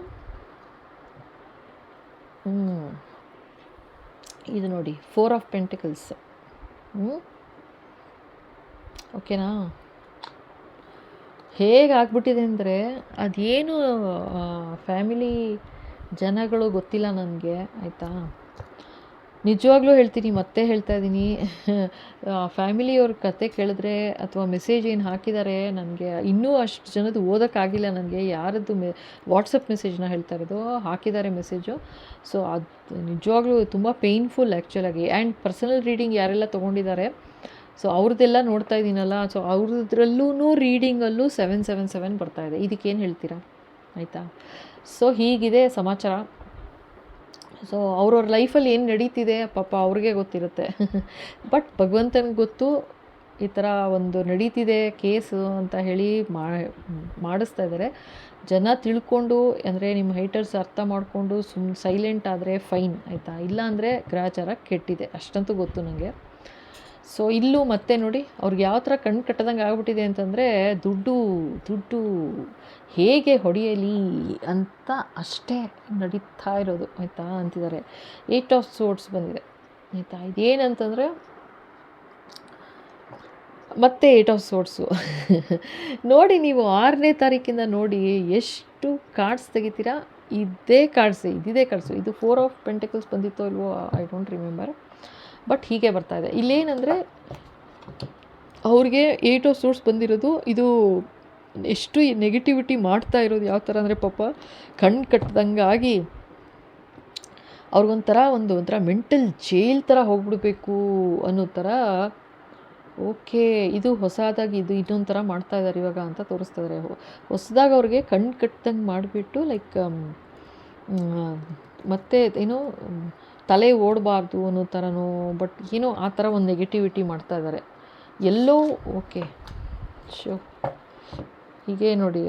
ಇದು ನೋಡಿ, 4 ಆಫ್ ಪೆಂಟಿಕಲ್ಸ್, ಓಕೆನಾ? ಹೇಗಾಗ್ಬಿಟ್ಟಿದೆ ಅಂದರೆ, ಅದೇನು ಫ್ಯಾಮಿಲಿ ಜನಗಳು ಗೊತ್ತಿಲ್ಲ ನನಗೆ, ಆಯಿತಾ? ನಿಜವಾಗ್ಲೂ ಹೇಳ್ತೀನಿ, ಮತ್ತೆ ಹೇಳ್ತಾ ಇದ್ದೀನಿ, ಫ್ಯಾಮಿಲಿಯವ್ರ ಕತೆ ಕೇಳಿದ್ರೆ ಅಥವಾ ಮೆಸೇಜ್ ಏನು ಹಾಕಿದ್ದಾರೆ ನನಗೆ ಇನ್ನೂ ಅಷ್ಟು ಜನದ್ದು ಓದೋಕ್ಕಾಗಿಲ್ಲ. ನನಗೆ ಯಾರದ್ದು ವಾಟ್ಸಪ್ ಮೆಸೇಜ್ನ ಹೇಳ್ತಾ ಇರೋದು, ಹಾಕಿದ್ದಾರೆ ಮೆಸೇಜು. ಸೊ ಅದು ನಿಜವಾಗ್ಲೂ ತುಂಬ ಪೇಯ್ನ್ಫುಲ್ ಆ್ಯಕ್ಚುಲಾಗಿ. ಆ್ಯಂಡ್ ಪರ್ಸನಲ್ ರೀಡಿಂಗ್ ಯಾರೆಲ್ಲ ತೊಗೊಂಡಿದ್ದಾರೆ, ಸೊ ಅವ್ರದ್ದೆಲ್ಲ ನೋಡ್ತಾ ಇದ್ದೀನಲ್ಲ, ಸೊ ಅವ್ರದ್ರಲ್ಲೂ ರೀಡಿಂಗಲ್ಲೂ 777 ಬರ್ತಾಯಿದೆ. ಇದಕ್ಕೇನು ಹೇಳ್ತೀರಾ? ಆಯಿತಾ? ಸೊ ಹೀಗಿದೆ ಸಮಾಚಾರ. ಸೊ ಅವ್ರವ್ರ ಲೈಫಲ್ಲಿ ಏನು ನಡೀತಿದೆ ಪಾಪ ಅವ್ರಿಗೆ ಗೊತ್ತಿರುತ್ತೆ. ಬಟ್ ಭಗವಂತನಿಗೆ ಗೊತ್ತು ಈ ಥರ ಒಂದು ನಡೀತಿದೆ ಕೇಸು ಅಂತ ಹೇಳಿ ಮಾಡಿಸ್ತಾ ಇದ್ದಾರೆ. ಜನ ತಿಳ್ಕೊಂಡು, ಅಂದರೆ ನಿಮ್ಮ ಹೈಟರ್ಸ್ ಅರ್ಥ ಮಾಡಿಕೊಂಡು ಸೈಲೆಂಟ್ ಆದರೆ ಫೈನ್, ಆಯಿತಾ? ಇಲ್ಲ ಅಂದರೆ ಗ್ರಹಚಾರ ಕೆಟ್ಟಿದೆ, ಅಷ್ಟಂತೂ ಗೊತ್ತು ನನಗೆ. ಸೊ ಇಲ್ಲೂ ಮತ್ತೆ ನೋಡಿ ಅವ್ರಿಗೆ ಯಾವ ಥರ ಕಣ್ಣು ಕಟ್ಟದಂಗೆ ಆಗ್ಬಿಟ್ಟಿದೆ ಅಂತಂದರೆ, ದುಡ್ಡು ಹೇಗೆ ಹೊಡೆಯಲಿ ಅಂತ ಅಷ್ಟೇ ನಡೀತಾ ಇರೋದು, ಆಯಿತಾ ಅಂತಿದ್ದಾರೆ. 8 ಆಫ್ ಸೋರ್ಡ್ಸ್ ಬಂದಿದೆ, ಆಯಿತಾ? ಇದೇನಂತಂದರೆ ಮತ್ತೆ 8 ಆಫ್ ಸೋರ್ಡ್ಸು. ನೋಡಿ, ನೀವು 6ನೇ ತಾರೀಕಿಂದ ನೋಡಿ ಎಷ್ಟು ಕಾರ್ಡ್ಸ್ ತೆಗಿತೀರಾ. ಇದಿದೆ ಕಾರ್ಡ್ಸು. ಇದು 4 ಆಫ್ ಪೆಂಟಿಕಲ್ಸ್ ಬಂದಿತ್ತೋ ಇಲ್ವೋ, ಐ ಡೋಂಟ್ ರಿಮೆಂಬರ್. ಬಟ್ ಹೀಗೆ ಬರ್ತಾಯಿದೆ. ಇಲ್ಲೇನಂದರೆ ಅವ್ರಿಗೆ 8 ಆಫ್ ಸೋರ್ಡ್ಸ್ ಬಂದಿರೋದು. ಇದು ಎಷ್ಟು ನೆಗೆಟಿವಿಟಿ ಮಾಡ್ತಾ ಇರೋದು ಯಾವ ಥರ ಅಂದರೆ, ಪಾಪ ಕಣ್ಣು ಕಟ್ಟದಂಗಾಗಿ ಅವ್ರಿಗೊಂಥರ ಒಂಥರ ಮೆಂಟಲ್ ಜೈಲ್ ಥರ ಹೋಗ್ಬಿಡ್ಬೇಕು ಅನ್ನೋ ಥರ. ಓಕೆ, ಇದು ಹೊಸದಾಗಿ ಇದು ಇನ್ನೊಂದು ಥರ ಮಾಡ್ತಾ ಇದ್ದಾರೆ ಇವಾಗ ಅಂತ ತೋರಿಸ್ತಾ ಇದ್ದಾರೆ. ಹೊಸದಾಗಿ ಅವ್ರಿಗೆ ಕಣ್ಣು ಕಟ್ಟದಂಗೆ ಮಾಡಿಬಿಟ್ಟು ಲೈಕ್ ಮತ್ತೆ ಏನೋ ತಲೆ ಓಡಬಾರ್ದು ಅನ್ನೋ ಥರನೋ, ಬಟ್ ಏನೋ ಆ ಥರ ಒಂದು ನೆಗೆಟಿವಿಟಿ ಮಾಡ್ತಾ ಇದ್ದಾರೆ ಎಲ್ಲೋ. ಓಕೆ, ಹೀಗೆ ನೋಡಿ,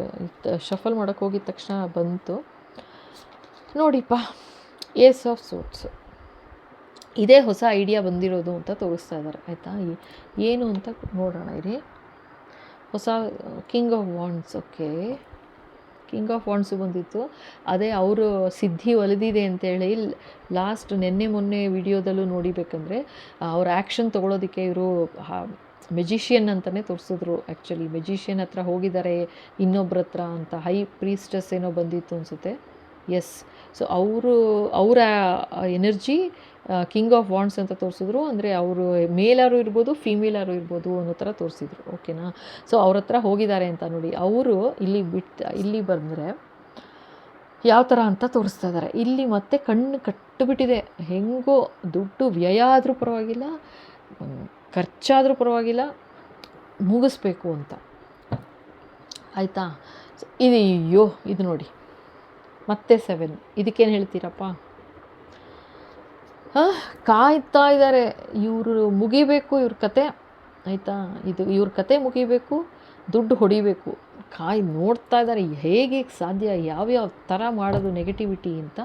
ಶಫಲ್ ಮಾಡೋಕ್ಕೆ ಹೋಗಿದ ತಕ್ಷಣ ಬಂತು ನೋಡಿಪ್ಪ. ಏಸ್ ಆಫ್ ಸೋರ್ಡ್ಸ್, ಇದೇ ಹೊಸ ಐಡಿಯಾ ಬಂದಿರೋದು ಅಂತ ತೋರಿಸ್ತಾ ಇದ್ದಾರೆ, ಆಯಿತಾ? ಏನು ಅಂತ ನೋಡೋಣ ಇರಿ. ಹೊಸ king of wands. Okay, king of wands ಬಂದಿತ್ತು. ಅದೇ ಅವರು ಸಿದ್ಧಿ ಒಲಿದಿದೆ ಅಂತೇಳಿ ಲಾಸ್ಟ್ ಮೊನ್ನೆ ವಿಡಿಯೋದಲ್ಲೂ ನೋಡಿಬೇಕಂದ್ರೆ ಅವ್ರ ಆ್ಯಕ್ಷನ್ ತೊಗೊಳೋದಕ್ಕೆ ಇವರು ಮೆಜಿಷಿಯನ್ ಅಂತಲೇ ತೋರಿಸಿದ್ರು. ಆ್ಯಕ್ಚುಲಿ ಮೆಜಿಷಿಯನ್ ಹತ್ರ ಹೋಗಿದ್ದಾರೆ ಇನ್ನೊಬ್ಬರ ಹತ್ರ ಅಂತ. ಹೈ ಪ್ರೀಸ್ಟಸ್ ಏನೋ ಬಂದಿತ್ತು ಅನಿಸುತ್ತೆ. ಎಸ್, ಸೊ ಅವರ ಎನರ್ಜಿ ಕಿಂಗ್ ಆಫ್ ವಾಂಡ್ಸ್ ಅಂತ ತೋರಿಸಿದ್ರು. ಅಂದರೆ ಅವರು ಮೇಲಾರು ಇರ್ಬೋದು, ಫೀಮೇಲಾರು ಇರ್ಬೋದು ಅನ್ನೋ ಥರ ತೋರಿಸಿದ್ರು. ಓಕೆನಾ? ಸೊ ಅವ್ರ ಹತ್ರ ಹೋಗಿದ್ದಾರೆ ಅಂತ ನೋಡಿ. ಅವರು ಇಲ್ಲಿ ಬಂದರೆ ಯಾವ ಥರ ಅಂತ ತೋರಿಸ್ತಾ ಇದ್ದಾರೆ. ಇಲ್ಲಿ ಮತ್ತೆ ಕಣ್ಣು ಕಟ್ಟಿಬಿಟ್ಟಿದೆ. ಹೆಂಗೋ ದುಡ್ಡು ವ್ಯಯ ಆದರೂ ಪರವಾಗಿಲ್ಲ, ಖರ್ಚಾದರೂ ಪರವಾಗಿಲ್ಲ, ಮುಗಿಸ್ಬೇಕು ಅಂತ, ಆಯಿತಾ? ಇದು ನೋಡಿ ಮತ್ತೆ 7. ಇದಕ್ಕೇನು ಹೇಳ್ತೀರಪ್ಪ? ಕಾಯ್ತಾ ಇದ್ದಾರೆ ಇವರು, ಮುಗಿಬೇಕು ಇವ್ರ ಕತೆ, ಆಯಿತಾ? ಇವ್ರ ಕತೆ ಮುಗಿಬೇಕು, ದುಡ್ಡು ಹೊಡಿಬೇಕು, ನೋಡ್ತಾ ಇದ್ದಾರೆ ಹೇಗೆ ಸಾಧ್ಯ, ಯಾವ್ಯಾವ ಥರ ಮಾಡೋದು ನೆಗೆಟಿವಿಟಿ ಅಂತ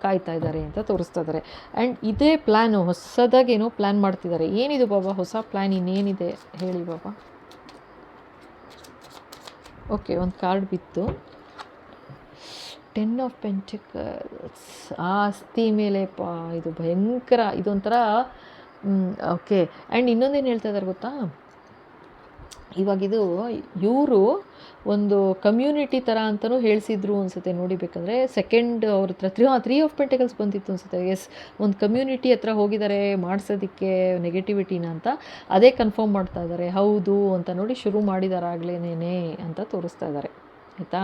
ಕಾಯ್ತಾ ಇದ್ದಾರೆ ಅಂತ ತೋರಿಸ್ತಾ ಇದ್ದಾರೆ. ಆ್ಯಂಡ್ ಇದೇ ಪ್ಲ್ಯಾನು, ಹೊಸದಾಗಿ ಏನೋ ಪ್ಲ್ಯಾನ್ ಮಾಡ್ತಿದ್ದಾರೆ. ಏನಿದು ಬಾಬಾ ಹೊಸ ಪ್ಲ್ಯಾನ್? ಇನ್ನೇನಿದೆ ಹೇಳಿ ಬಾಬಾ. ಓಕೆ, ಒಂದು ಕಾರ್ಡ್ ಬಿತ್ತು. 10 ಆಫ್ ಪೆಂಟಿಕಲ್ಸ್, ಆಸ್ತಿ ಮೇಲೆ ಇದು ಭಯಂಕರ, ಇದೊಂಥರ. ಓಕೆ, ಆ್ಯಂಡ್ ಇನ್ನೊಂದೇನು ಹೇಳ್ತಾ ಇದ್ದಾರೆ ಗೊತ್ತಾ, ಇವಾಗಿದು ಇವರು ಒಂದು ಕಮ್ಯುನಿಟಿ ಥರ ಅಂತಲೂ ಹೇಳಿಸಿದ್ರು ಅನಿಸುತ್ತೆ ನೋಡಿಬೇಕಂದ್ರೆ. ಸೆಕೆಂಡ್ ಅವ್ರ ಹತ್ರ 3 ಆಫ್ ಪೆಂಟಿಕಲ್ಸ್ ಬಂದಿತ್ತು ಅನಿಸುತ್ತೆ. ಎಸ್, ಒಂದು ಕಮ್ಯುನಿಟಿ ಹತ್ರ ಹೋಗಿದ್ದಾರೆ ಮಾಡಿಸೋದಕ್ಕೆ ನೆಗೆಟಿವಿಟಿನ ಅಂತ. ಅದೇ ಕನ್ಫರ್ಮ್ ಮಾಡ್ತಾ ಇದ್ದಾರೆ. ಹೌದು ಅಂತ ನೋಡಿ, ಶುರು ಮಾಡಿದ್ದಾರೆ ಆಗ್ಲೇನೇ ಅಂತ ತೋರಿಸ್ತಾ ಇದ್ದಾರೆ, ಆಯಿತಾ?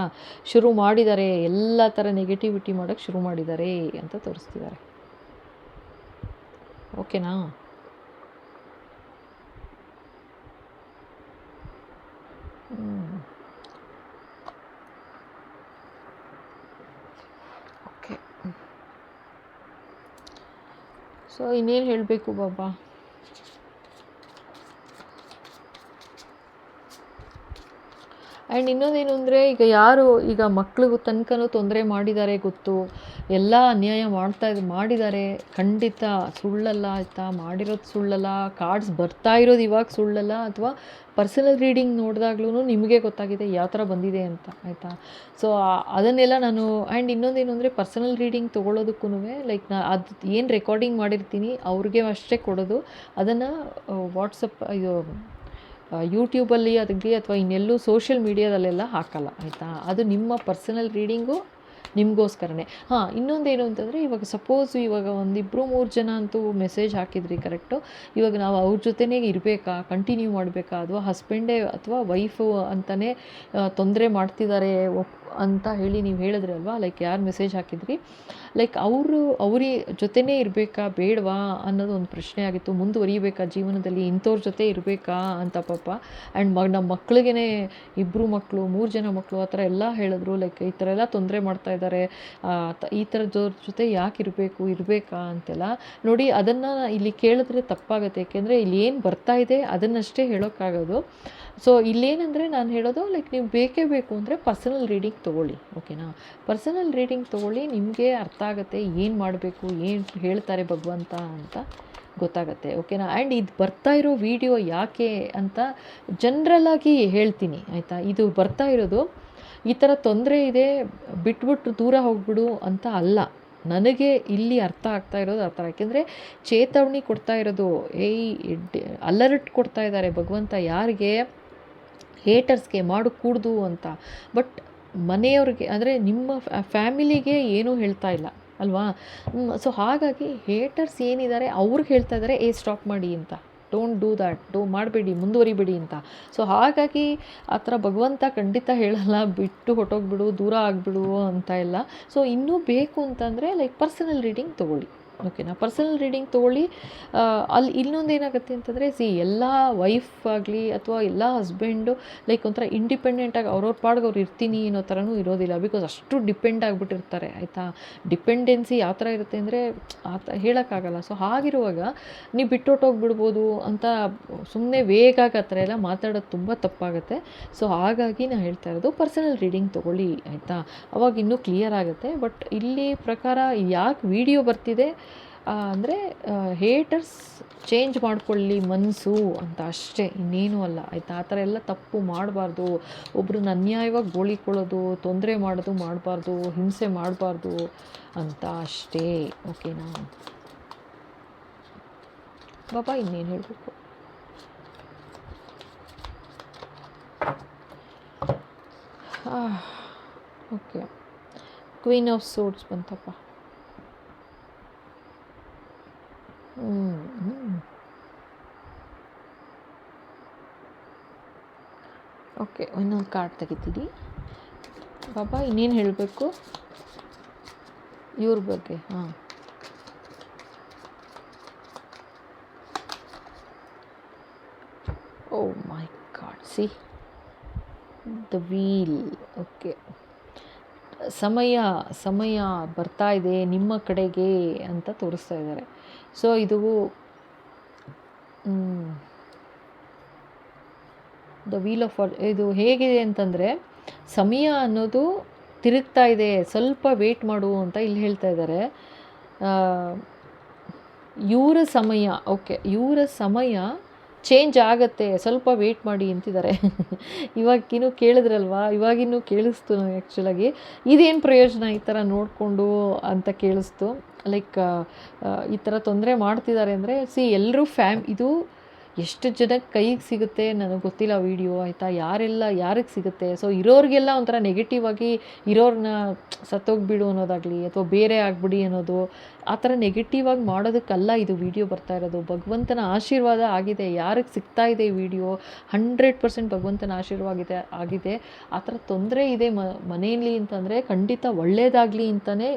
ಶುರು ಮಾಡಿದ್ದಾರೆ, ಎಲ್ಲ ಥರ ನೆಗೆಟಿವಿಟಿ ಮಾಡೋಕ್ಕೆ ಶುರು ಮಾಡಿದ್ದಾರೆ ಅಂತ ತೋರಿಸ್ತಿದ್ದಾರೆ. ಓಕೆನಾ? ಓಕೆ, ಸೊ ಇನ್ನೇನು ಹೇಳಬೇಕು ಬಾಬಾ? ಆ್ಯಂಡ್ ಇನ್ನೊಂದೇನು ಅಂದರೆ, ಈಗ ಮಕ್ಳಿಗೂ ತನಕನೂ ತೊಂದರೆ ಮಾಡಿದ್ದಾರೆ ಗೊತ್ತು, ಎಲ್ಲ ಅನ್ಯಾಯ ಮಾಡಿದ್ದಾರೆ, ಖಂಡಿತ ಸುಳ್ಳಲ್ಲ, ಆಯಿತಾ? ಮಾಡಿರೋದು ಸುಳ್ಳಲ್ಲ, ಕಾರ್ಡ್ಸ್ ಬರ್ತಾ ಇರೋದು ಇವಾಗ ಸುಳ್ಳಲ್ಲ. ಅಥವಾ ಪರ್ಸನಲ್ ರೀಡಿಂಗ್ ನೋಡಿದಾಗ್ಲೂ ನಿಮಗೆ ಗೊತ್ತಾಗಿದೆ ಯಾವ ಥರ ಬಂದಿದೆ ಅಂತ, ಆಯಿತಾ? ಸೊ ಅದನ್ನೆಲ್ಲ ನಾನು. ಆ್ಯಂಡ್ ಇನ್ನೊಂದೇನು ಅಂದರೆ, ಪರ್ಸನಲ್ ರೀಡಿಂಗ್ ತೊಗೊಳೋದಕ್ಕೂ ಲೈಕ್ ಅದು ಏನು ರೆಕಾರ್ಡಿಂಗ್ ಮಾಡಿರ್ತೀನಿ ಅವ್ರಿಗೆ ಅಷ್ಟೇ ಕೊಡೋದು. ಅದನ್ನು ವಾಟ್ಸಪ್ ಯೂಟ್ಯೂಬಲ್ಲಿ ಅದಕ್ಕೆ ಅಥವಾ ಇನ್ನೆಲ್ಲೂ ಸೋಷಿಯಲ್ ಮೀಡಿಯಾದಲ್ಲೆಲ್ಲ ಹಾಕಲ್ಲ, ಆಯಿತಾ? ಅದು ನಿಮ್ಮ ಪರ್ಸನಲ್ ರೀಡಿಂಗು ನಿಮಗೋಸ್ಕರನೇ. ಇನ್ನೊಂದೇನು ಅಂತಂದರೆ, ಇವಾಗ ಸಪೋಸ್ ಇವಾಗ ಒಂದಿಬ್ಬರು 3 ಜನ ಅಂತೂ ಮೆಸೇಜ್ ಹಾಕಿದ್ರಿ ಕರೆಕ್ಟು. ಇವಾಗ ನಾವು ಅವ್ರ ಜೊತೆನೇ ಇರಬೇಕಾ, ಕಂಟಿನ್ಯೂ ಮಾಡಬೇಕಾ, ಅಥವಾ ಹಸ್ಬೆಂಡೇ ಅಥವಾ ವೈಫು ಅಂತಲೇ ತೊಂದರೆ ಮಾಡ್ತಿದ್ದಾರೆ ಅಂತ ಹೇಳಿ ನೀವು ಹೇಳಿದ್ರಿ ಅಲ್ವಾ, ಲೈಕ್ ಯಾರು ಮೆಸೇಜ್ ಹಾಕಿದ್ರಿ, ಲೈಕ್ ಅವ್ರ ಜೊತೆನೇ ಇರಬೇಕಾ ಬೇಡವಾ ಅನ್ನೋದು ಒಂದು ಪ್ರಶ್ನೆ ಆಗಿತ್ತು. ಮುಂದುವರಿಬೇಕಾ ಜೀವನದಲ್ಲಿ, ಇಂಥವ್ರ ಜೊತೆ ಇರಬೇಕಾ ಅಂತ ಪಾಪ. ಆ್ಯಂಡ್ ನಮ್ಮ ಮಕ್ಳಿಗೇ 2 ಮಕ್ಕಳು 3 ಜನ ಮಕ್ಕಳು ಆ ಥರ ಎಲ್ಲ ಹೇಳಿದ್ರು. ಲೈಕ್ ಈ ಥರ ಎಲ್ಲ ತೊಂದರೆ ಮಾಡ್ತಾ ಇದ್ದಾರೆ, ಈ ಥರದವ್ರ ಜೊತೆ ಯಾಕೆ ಇರಬೇಕಾ ಅಂತೆಲ್ಲ. ನೋಡಿ, ಅದನ್ನು ಇಲ್ಲಿ ಕೇಳಿದ್ರೆ ತಪ್ಪಾಗುತ್ತೆ, ಏಕೆಂದರೆ ಇಲ್ಲಿ ಏನು ಬರ್ತಾ ಇದೆ ಅದನ್ನಷ್ಟೇ ಹೇಳೋಕ್ಕಾಗೋದು. ಸೊ ಇಲ್ಲೇನೆಂದರೆ ನಾನು ಹೇಳೋದು, ಲೈಕ್ ನೀವು ಬೇಕೇ ಬೇಕು ಅಂದರೆ ಪರ್ಸನಲ್ ರೀಡಿಂಗ್ ತೊಗೊಳ್ಳಿ, ಓಕೆನಾ. ಪರ್ಸನಲ್ ರೀಡಿಂಗ್ ತೊಗೊಳ್ಳಿ, ನಿಮಗೆ ಅರ್ಥ ಆಗುತ್ತೆ ಏನು ಮಾಡಬೇಕು, ಏನು ಹೇಳ್ತಾರೆ ಭಗವಂತ ಅಂತ ಗೊತ್ತಾಗುತ್ತೆ, ಓಕೆನಾ. ಆ್ಯಂಡ್ ಇದು ಬರ್ತಾ ಇರೋ ವಿಡಿಯೋ ಯಾಕೆ ಅಂತ ಜನ್ರಲ್ಲಾಗಿ ಹೇಳ್ತೀನಿ, ಆಯಿತಾ. ಇದು ಬರ್ತಾ ಇರೋದು ಈ ಥರ ತೊಂದರೆ ಇದೆ, ಬಿಟ್ಬಿಟ್ಟು ದೂರ ಹೋಗ್ಬಿಡು ಅಂತ ಅಲ್ಲ. ನನಗೆ ಇಲ್ಲಿ ಅರ್ಥ ಆಗ್ತಾ ಇರೋದು ಆ ಥರ, ಯಾಕೆಂದರೆ ಚೇತವಣಿ ಕೊಡ್ತಾ ಇರೋದು, ಅಲರ್ಟ್ ಕೊಡ್ತಾ ಇದ್ದಾರೆ ಭಗವಂತ ಯಾರಿಗೆ, ಹೇಟರ್ಸ್ಗೆ ಮಾಡಕೂಡ್ದು ಅಂತ. ಬಟ್ ಮನೆಯವ್ರಿಗೆ ಅಂದರೆ ನಿಮ್ಮ ಫ್ಯಾಮಿಲಿಗೆ ಏನೂ ಹೇಳ್ತಾ ಇಲ್ಲ ಅಲ್ವಾ. ಸೊ ಹಾಗಾಗಿ ಹೇಟರ್ಸ್ ಏನಿದ್ದಾರೆ ಅವ್ರಿಗೆ ಹೇಳ್ತಾ ಇದ್ದಾರೆ, ಸ್ಟಾಪ್ ಮಾಡಿ ಅಂತ, ಡೋಂಟ್ ಡೂ ದ್ಯಾಟ್, ಮಾಡಬೇಡಿ, ಮುಂದುವರಿಬೇಡಿ ಅಂತ. ಸೊ ಹಾಗಾಗಿ ಆ ಥರ ಭಗವಂತ ಖಂಡಿತ ಹೇಳಲ್ಲ ಬಿಟ್ಟು ಹೊಟ್ಟೋಗ್ಬಿಡು, ದೂರ ಆಗಿಬಿಡು ಅಂತ ಎಲ್ಲ. ಸೊ ಇನ್ನೂ ಬೇಕು ಅಂತಂದರೆ ಲೈಕ್ ಪರ್ಸನಲ್ ರೀಡಿಂಗ್ ತೊಗೊಳ್ಳಿ, ಓಕೆನಾ. ಪರ್ಸನಲ್ ರೀಡಿಂಗ್ ತೊಗೊಳ್ಳಿ. ಅಲ್ಲಿ ಇನ್ನೊಂದು ಏನಾಗುತ್ತೆ ಅಂತಂದರೆ, ಎಲ್ಲ ವೈಫ್ ಆಗಲಿ ಅಥವಾ ಎಲ್ಲ ಹಸ್ಬೆಂಡು ಲೈಕ್ ಒಂಥರ ಇಂಡಿಪೆಂಡೆಂಟಾಗಿ ಅವ್ರವ್ರ ಪಾಡ್ಗೆ ಅವ್ರು ಇರ್ತೀನಿ ಅನ್ನೋ ಥರನೂ ಇರೋದಿಲ್ಲ. ಬಿಕಾಸ್ ಅಷ್ಟು ಡಿಪೆಂಡ್ ಆಗಿಬಿಟ್ಟಿರ್ತಾರೆ, ಆಯಿತಾ. ಡಿಪೆಂಡೆನ್ಸಿ ಯಾವ ಥರ ಇರುತ್ತೆ ಅಂದರೆ ಹೇಳೋಕ್ಕಾಗಲ್ಲ. ಸೊ ಹಾಗಿರುವಾಗ ನೀವು ಬಿಟ್ಟೊಟ್ಟೋಗ್ಬಿಡ್ಬೋದು ಅಂತ ಸುಮ್ಮನೆ ವೇಗಾಗಿ ಆ ಥರ ಎಲ್ಲ ಮಾತಾಡೋದು ತುಂಬ ತಪ್ಪಾಗುತ್ತೆ. ಸೊ ಹಾಗಾಗಿ ನಾನು ಹೇಳ್ತಾ ಇರೋದು ಪರ್ಸನಲ್ ರೀಡಿಂಗ್ ತೊಗೊಳ್ಳಿ, ಆಯಿತಾ. ಅವಾಗ ಇನ್ನೂ ಕ್ಲಿಯರ್ ಆಗುತ್ತೆ. ಬಟ್ ಇಲ್ಲಿ ಪ್ರಕಾರ ಯಾಕೆ ವಿಡಿಯೋ ಬರ್ತಿದೆ ಅಂದರೆ, ಹೇಟರ್ಸ್ ಚೇಂಜ್ ಮಾಡ್ಕೊಳ್ಳಿ ಮನಸ್ಸು ಅಂತ ಅಷ್ಟೇ, ಇನ್ನೇನೂ ಅಲ್ಲ, ಆಯಿತಾ. ಆ ಥರ ಎಲ್ಲ ತಪ್ಪು ಮಾಡಬಾರ್ದು. ಒಬ್ರನ್ನ ಅನ್ಯಾಯವಾಗಿ ಗೋಳಿಕೊಳ್ಳೋದು, ತೊಂದರೆ ಮಾಡೋದು ಮಾಡಬಾರ್ದು, ಹಿಂಸೆ ಮಾಡಬಾರ್ದು ಅಂತ ಅಷ್ಟೇ, ಓಕೆನಾ. ಬಾಬಾ ಇನ್ನೇನು ಹೇಳಬೇಕು. ಓಕೆ, ಕ್ವೀನ್ ಆಫ್ ಸೋರ್ಡ್ಸ್ ಬಂತಪ್ಪ. ಓಕೆ, ಇನ್ನೊಂದು ಕಾರ್ಡ್ ತೆಗಿತೀನಿ. ಬಾಬಾ ಇನ್ನೇನು ಹೇಳಬೇಕು ಇವ್ರ ಬಗ್ಗೆ. Oh my god, see the wheel. Okay, ಸಮಯ ಬರ್ತಾ ಇದೆ ನಿಮ್ಮ ಕಡೆಗೆ ಅಂತ ತೋರಿಸ್ತಾ ಇದ್ದಾರೆ. ಸೊ ಇದು ದ ವೀಲ್ ಆಫ್ ಇದು ಹೇಗಿದೆ ಅಂತಂದರೆ, ಸಮಯ ಅನ್ನೋದು ತಿರುಗ್ತಾ ಇದೆ, ಸ್ವಲ್ಪ ವೇಟ್ ಮಾಡು ಅಂತ ಇಲ್ಲಿ ಹೇಳ್ತಾ ಇದ್ದಾರೆ. ಇವರ ಸಮಯ ಚೇಂಜ್ ಆಗುತ್ತೆ, ಸ್ವಲ್ಪ ವೇಟ್ ಮಾಡಿ ಅಂತಿದ್ದಾರೆ. ಇವಾಗಿನ್ನೂ ಕೇಳಿದ್ರಲ್ವಾ, ಇವಾಗಿನ್ನೂ ಕೇಳಿಸ್ತು ನನಗೆ ಆ್ಯಕ್ಚುಲಾಗಿ. ಇದೇನು ಪ್ರಯೋಜನ ಈ ಥರ ನೋಡಿಕೊಂಡು ಅಂತ ಕೇಳಿಸ್ತು. ಲೈಕ್ ಈ ಥರ ತೊಂದರೆ ಮಾಡ್ತಿದ್ದಾರೆ ಅಂದರೆ, ಎಲ್ಲರೂ ಇದು ಎಷ್ಟು ಜನಕ್ಕೆ ಕೈಗೆ ಸಿಗುತ್ತೆ ನನಗೆ ಗೊತ್ತಿಲ್ಲ ವಿಡಿಯೋ, ಆಯಿತಾ. ಯಾರಿಗೆ ಸಿಗುತ್ತೆ. ಸೊ ಇರೋರಿಗೆಲ್ಲ ಒಂಥರ ನೆಗೆಟಿವ್ ಆಗಿ ಇರೋರನ್ನ ಸತ್ತೋಗ್ಬಿಡು ಅನ್ನೋದಾಗಲಿ ಅಥವಾ ಬೇರೆ ಆಗಿಬಿಡಿ ಅನ್ನೋದು, ಆ ಥರ ನೆಗೆಟಿವ್ ಆಗಿ ಮಾಡೋದಕ್ಕಲ್ಲ ಇದು ವಿಡಿಯೋ ಬರ್ತಾ ಇರೋದು. ಭಗವಂತನ ಆಶೀರ್ವಾದ ಆಗಿದೆ, ಯಾರಿಗೆ ಸಿಗ್ತಾ ಇದೆ ಈ ವಿಡಿಯೋ 100% ಭಗವಂತನ ಆಶೀರ್ವಾದ ಆಗಿದೆ. ಆ ಥರ ತೊಂದರೆ ಇದೆ ಮನೆಯಲ್ಲಿ ಅಂತಂದರೆ ಖಂಡಿತ ಒಳ್ಳೆಯದಾಗಲಿ ಅಂತಲೇ,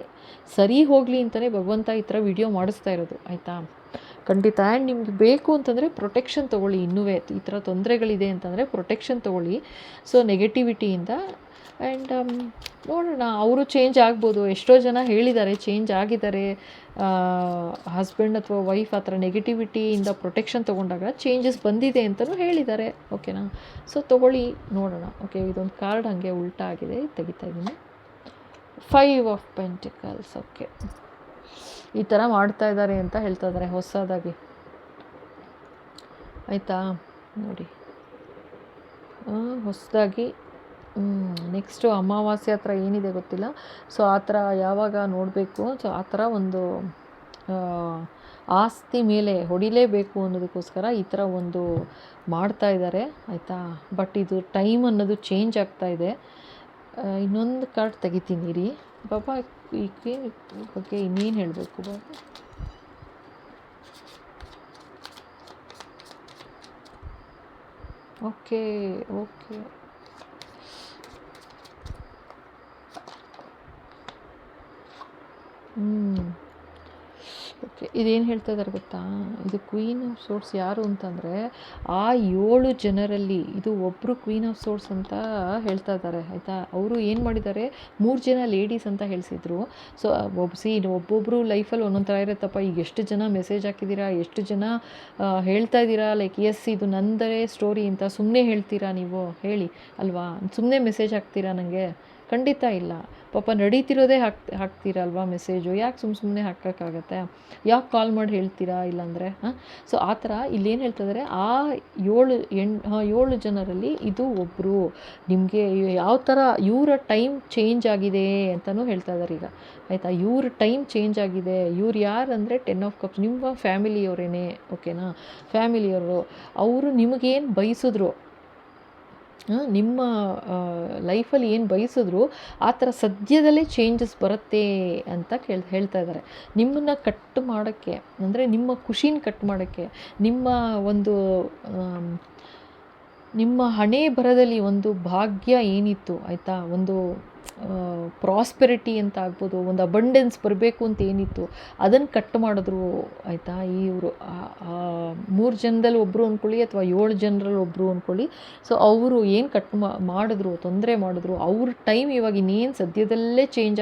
ಸರಿ ಹೋಗಲಿ ಅಂತಲೇ ಭಗವಂತ ಈ ಥರ ವಿಡಿಯೋ ಮಾಡಿಸ್ತಾ ಇರೋದು, ಆಯಿತಾ. ಖಂಡಿತ. ಆ್ಯಂಡ್ ನಿಮ್ಗೆ ಬೇಕು ಅಂತಂದರೆ ಪ್ರೊಟೆಕ್ಷನ್ ತೊಗೊಳ್ಳಿ. ಇನ್ನೂ ಈ ಥರ ತೊಂದರೆಗಳಿದೆ ಅಂತಂದರೆ ಪ್ರೊಟೆಕ್ಷನ್ ತೊಗೊಳ್ಳಿ, ಸೊ ನೆಗೆಟಿವಿಟಿಯಿಂದ. ಆ್ಯಂಡ್ ನೋಡೋಣ, ಅವರು ಚೇಂಜ್ ಆಗ್ಬೋದು. ಎಷ್ಟೋ ಜನ ಹೇಳಿದ್ದಾರೆ ಚೇಂಜ್ ಆಗಿದ್ದಾರೆ, ಹಸ್ಬೆಂಡ್ ಅಥವಾ ವೈಫ್ ಆ ಥರ ನೆಗೆಟಿವಿಟಿಯಿಂದ ಪ್ರೊಟೆಕ್ಷನ್ ತೊಗೊಂಡಾಗ ಚೇಂಜಸ್ ಬಂದಿದೆ ಅಂತಲೂ ಹೇಳಿದ್ದಾರೆ, ಓಕೆನಾ. ಸೊ ತೊಗೊಳ್ಳಿ, ನೋಡೋಣ. ಓಕೆ, ಇದೊಂದು ಕಾರ್ಡ್ ಹಾಗೆ ಉಲ್ಟಾ ಆಗಿದೆ, ತೆಗಿತಾ ಇದ್ದೀನಿ. 5 ಆಫ್ ಪೆಂಟಿಕಲ್ಸ್. ಓಕೆ, ಈ ಥರ ಮಾಡ್ತಾ ಇದ್ದಾರೆ ಅಂತ ಹೇಳ್ತಾ ಇದ್ದಾರೆ ಹೊಸದಾಗಿ, ಆಯಿತಾ. ನೋಡಿ, ಹೊಸದಾಗಿ ನೆಕ್ಸ್ಟು ಅಮಾವಾಸ್ಯೆ ಹತ್ರ ಏನಿದೆ ಗೊತ್ತಿಲ್ಲ. ಸೊ ಆ ಥರ ಯಾವಾಗ ನೋಡಬೇಕು, ಸೊ ಆ ಥರ ಒಂದು ಆಸ್ತಿ ಮೇಲೆ ಹೊಡಿಲೇಬೇಕು ಅನ್ನೋದಕ್ಕೋಸ್ಕರ ಈ ಥರ ಒಂದು ಮಾಡ್ತಾ ಇದ್ದಾರೆ, ಆಯಿತಾ. ಬಟ್ ಇದು ಟೈಮ್ ಅನ್ನೋದು ಚೇಂಜ್ ಆಗ್ತಾ ಇದೆ. ಇನ್ನೊಂದು ಕಾರ್ಡ್ ತೆಗಿತೀನಿ ರೀ. ಬಾಬಾ ಈ ಕ್ವೀನ್ ಬಗ್ಗೆ ಇನ್ನೇನು ಹೇಳಬೇಕು ಬಾಬಾ? Okay, okay. ಓಕೆ, ಇದೇನು ಹೇಳ್ತಾ ಇದ್ದಾರೆ ಗೊತ್ತಾ? ಇದು ಕ್ವೀನ್ ಆಫ್ ಸೋರ್ಸ್ ಯಾರು ಅಂತಂದರೆ, ಆ 7 ಜನರಲ್ಲಿ ಇದು ಒಬ್ಬರು ಕ್ವೀನ್ ಆಫ್ ಸೋರ್ಸ್ ಅಂತ ಹೇಳ್ತಾ ಇದ್ದಾರೆ, ಆಯಿತಾ? ಅವರು ಏನು ಮಾಡಿದ್ದಾರೆ, 3 ಜನ ಲೇಡೀಸ್ ಅಂತ ಹೇಳಿಸಿದ್ರು. ಸೊ ಒಬ್ಬೊಬ್ಬರು ಲೈಫಲ್ಲಿ ಒಂದೊಂದು ಥರ ಇರುತ್ತಪ್ಪ. ಈಗ ಎಷ್ಟು ಜನ ಮೆಸೇಜ್ ಹಾಕಿದ್ದೀರಾ, ಎಷ್ಟು ಜನ ಹೇಳ್ತಾ ಇದ್ದೀರಾ, ಲೈಕ್ ಎಸ್ ಇದು ನಂದೇ ಸ್ಟೋರಿ ಅಂತ. ಸುಮ್ಮನೆ ಹೇಳ್ತೀರಾ ನೀವು, ಹೇಳಿ ಅಲ್ವಾ? ಸುಮ್ಮನೆ ಮೆಸೇಜ್ ಹಾಕ್ತೀರಾ ನನಗೆ? ಖಂಡಿತ ಇಲ್ಲ. ಪಾಪ ನಡೀತಿರೋದೇ ಹಾಕ್ತೀರಲ್ವಾ ಮೆಸೇಜು, ಯಾಕೆ ಸುಮ್ಮನೆ ಹಾಕೋಕ್ಕಾಗತ್ತೆ? ಯಾಕೆ ಕಾಲ್ ಮಾಡಿ ಹೇಳ್ತೀರಾ ಇಲ್ಲಾಂದರೆ? ಸೊ ಆ ಥರ ಇಲ್ಲೇನು ಹೇಳ್ತಿದ್ದಾರೆ, ಆ 7 ಜನರಲ್ಲಿ ಇದು ಒಬ್ಬರು. ನಿಮಗೆ ಯಾವ ಥರ ಇವರ ಟೈಮ್ ಚೇಂಜ್ ಆಗಿದೆ ಅಂತಲೂ ಹೇಳ್ತಾ ಇದ್ದಾರೆ ಈಗ, ಆಯಿತಾ? ಇವ್ರ ಟೈಮ್ ಚೇಂಜ್ ಆಗಿದೆ. ಇವ್ರು ಯಾರು ಅಂದರೆ 10 ಆಫ್ ಕಪ್ಸ್, ನಿಮ್ಮ ಫ್ಯಾಮಿಲಿಯವರೇನೆ, ಓಕೆನಾ? ಫ್ಯಾಮಿಲಿಯವರು ಅವರು ನಿಮಗೇನು ಬಯಸಿದ್ರು, ನಿಮ್ಮ ಲೈಫಲ್ಲಿ ಏನು ಬಯಸಿದ್ರು ಆ ಥರ ಸದ್ಯದಲ್ಲೇ ಚೇಂಜಸ್ ಬರುತ್ತೆ ಅಂತ ಹೇಳ್ತಾ ಇದ್ದಾರೆ. ನಿಮ್ಮನ್ನು ಕಟ್ ಮಾಡೋಕ್ಕೆ, ಅಂದರೆ ನಿಮ್ಮ ಖುಷಿನ ಕಟ್ ಮಾಡೋಕ್ಕೆ, ನಿಮ್ಮ ಹಣೆ ಬರದಲ್ಲಿ ಒಂದು ಭಾಗ್ಯ ಏನಿತ್ತು, ಆಯಿತಾ? ಒಂದು ಪ್ರಾಸ್ಪೆರಿಟಿ ಅಂತ ಆಗ್ಬೋದು, ಒಂದು ಅಬಂಡೆನ್ಸ್ ಬರಬೇಕು ಅಂತ ಏನಿತ್ತು ಅದನ್ನು ಕಟ್ ಮಾಡಿದ್ರು, ಆಯಿತಾ? ಇವರು 3 ಜನದಲ್ಲಿ ಒಬ್ಬರು ಅಂದ್ಕೊಳ್ಳಿ, ಅಥವಾ 7 ಜನರಲ್ಲಿ ಒಬ್ಬರು ಅಂದ್ಕೊಳ್ಳಿ. ಸೊ ಅವರು ಏನು ಕಟ್ ಮಾಡಿದ್ರು, ತೊಂದರೆ ಮಾಡಿದ್ರು, ಅವ್ರ ಟೈಮ್ ಇವಾಗ ಇನ್ನೇನು ಸದ್ಯದಲ್ಲೇ ಚೇಂಜ್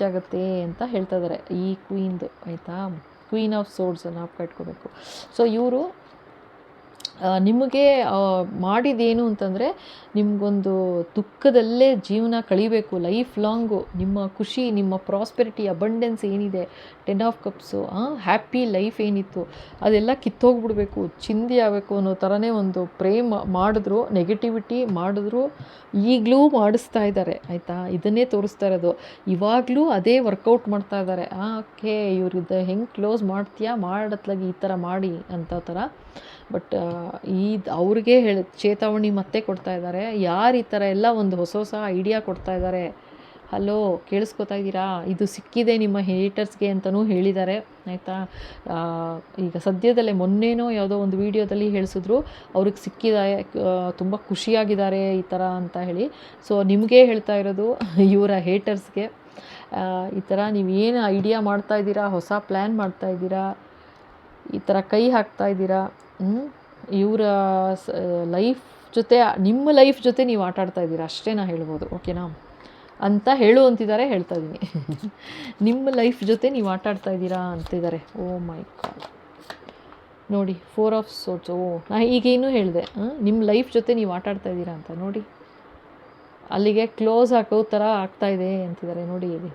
ಆಗುತ್ತೆ ಅಂತ ಹೇಳ್ತಾ ಇದ್ದಾರೆ ಈ ಕ್ವೀನ್ದು, ಆಯಿತಾ? ಕ್ವೀನ್ ಆಫ್ ಸೋರ್ಡ್ಸ್ ನಾವು ಇಟ್ಕೋಬೇಕು. ಸೊ ಇವರು ನಿಮಗೆ ಮಾಡಿದ್ದೇನು ಅಂತಂದರೆ, ನಿಮಗೊಂದು ದುಃಖದಲ್ಲೇ ಜೀವನ ಕಳಿಬೇಕು ಲೈಫ್ ಲಾಂಗು. ನಿಮ್ಮ ಖುಷಿ, ನಿಮ್ಮ ಪ್ರಾಸ್ಪೆರಿಟಿ, ಅಬಂಡೆನ್ಸ್ ಏನಿದೆ, 10 ಆಫ್ ಕಪ್ಸು, ಹ್ಯಾಪಿ ಲೈಫ್ ಏನಿತ್ತು ಅದೆಲ್ಲ ಕಿತ್ತೋಗ್ಬಿಡ್ಬೇಕು, ಚಿಂದಿ ಆಗಬೇಕು ಅನ್ನೋ ಥರನೇ ಒಂದು ಮಾಡಿದ್ರು, ನೆಗೆಟಿವಿಟಿ ಮಾಡಿದ್ರು. ಈಗಲೂ ಮಾಡಿಸ್ತಾ ಇದ್ದಾರೆ, ಆಯಿತಾ? ಇದನ್ನೇ ತೋರಿಸ್ತಾ ಇರೋದು. ಇವಾಗಲೂ ಅದೇ ವರ್ಕೌಟ್ ಮಾಡ್ತಾ ಇದ್ದಾರೆ. ಓಕೆ, ಇವ್ರದ್ದು ಹೆಂಗೆ ಕ್ಲೋಸ್ ಮಾಡ್ತೀಯಾ, ಮಾಡತ್ಲಾಗಿ ಈ ಥರ ಮಾಡಿ ಅಂತ ಥರ. ಬಟ್ ಅವ್ರಿಗೆ ಚೇತಾವಣಿ ಮತ್ತೆ ಕೊಡ್ತಾ ಇದ್ದಾರೆ. ಯಾರು ಈ ಥರ ಎಲ್ಲ ಒಂದು ಹೊಸ ಐಡಿಯಾ ಕೊಡ್ತಾ ಇದ್ದಾರೆ, ಹಲೋ ಕೇಳಿಸ್ಕೊತಾ ಇದ್ದೀರಾ? ಇದು ಸಿಕ್ಕಿದೆ ನಿಮ್ಮ ಹೇಟರ್ಸ್ಗೆ ಅಂತಲೂ ಹೇಳಿದ್ದಾರೆ, ಆಯಿತಾ? ಈಗ ಸದ್ಯದಲ್ಲೇ ಮೊನ್ನೆನೋ ಯಾವುದೋ ಒಂದು ವೀಡಿಯೋದಲ್ಲಿ ಹೇಳಿಸಿದ್ರು, ಅವ್ರಿಗೆ ಸಿಕ್ಕಿದೆ, ತುಂಬ ಖುಷಿಯಾಗಿದ್ದಾರೆ ಈ ಥರ ಅಂತ ಹೇಳಿ. ಸೊ ನಿಮಗೇ ಹೇಳ್ತಾ ಇರೋದು, ಇವರ ಹೇಟರ್ಸ್ಗೆ, ಈ ಥರ ನೀವು ಏನು ಐಡಿಯಾ ಮಾಡ್ತಾಯಿದ್ದೀರಾ, ಹೊಸ ಪ್ಲ್ಯಾನ್ ಮಾಡ್ತಾಯಿದ್ದೀರಾ, ಈ ಥರ ಕೈ ಹಾಕ್ತಾಯಿದ್ದೀರಾ, ಇವರ ಲೈಫ್ ಜೊತೆ, ನಿಮ್ಮ ಲೈಫ್ ಜೊತೆ ನೀವು ಆಟಾಡ್ತಾ ಇದ್ದೀರಾ ಅಷ್ಟೇ ನಾ ಹೇಳ್ಬೋದು, ಓಕೆನಾ? ಅಂತ ಅಂತಿದ್ದಾರೆ, ಹೇಳ್ತಾ ಇದ್ದೀನಿ. ನಿಮ್ಮ ಲೈಫ್ ಜೊತೆ ನೀವು ಆಟಾಡ್ತಾ ಇದ್ದೀರಾ ಅಂತಿದ್ದಾರೆ. ಓ ಮೈ ಗಾಡ್, ನೋಡಿ 4 ಆಫ್ ಸೋರ್ಡ್ಸ್. ನಾ ಈಗೇನು ಹೇಳಿದೆ, ನಿಮ್ಮ ಲೈಫ್ ಜೊತೆ ನೀವು ಆಟಾಡ್ತಾ ಇದ್ದೀರಾ ಅಂತ. ನೋಡಿ ಅಲ್ಲಿಗೆ ಕ್ಲೋಸ್ ಹಾಕೋ ಥರ ಆಗ್ತಾಯಿದೆ ಅಂತಿದ್ದಾರೆ, ನೋಡಿ ಇದು,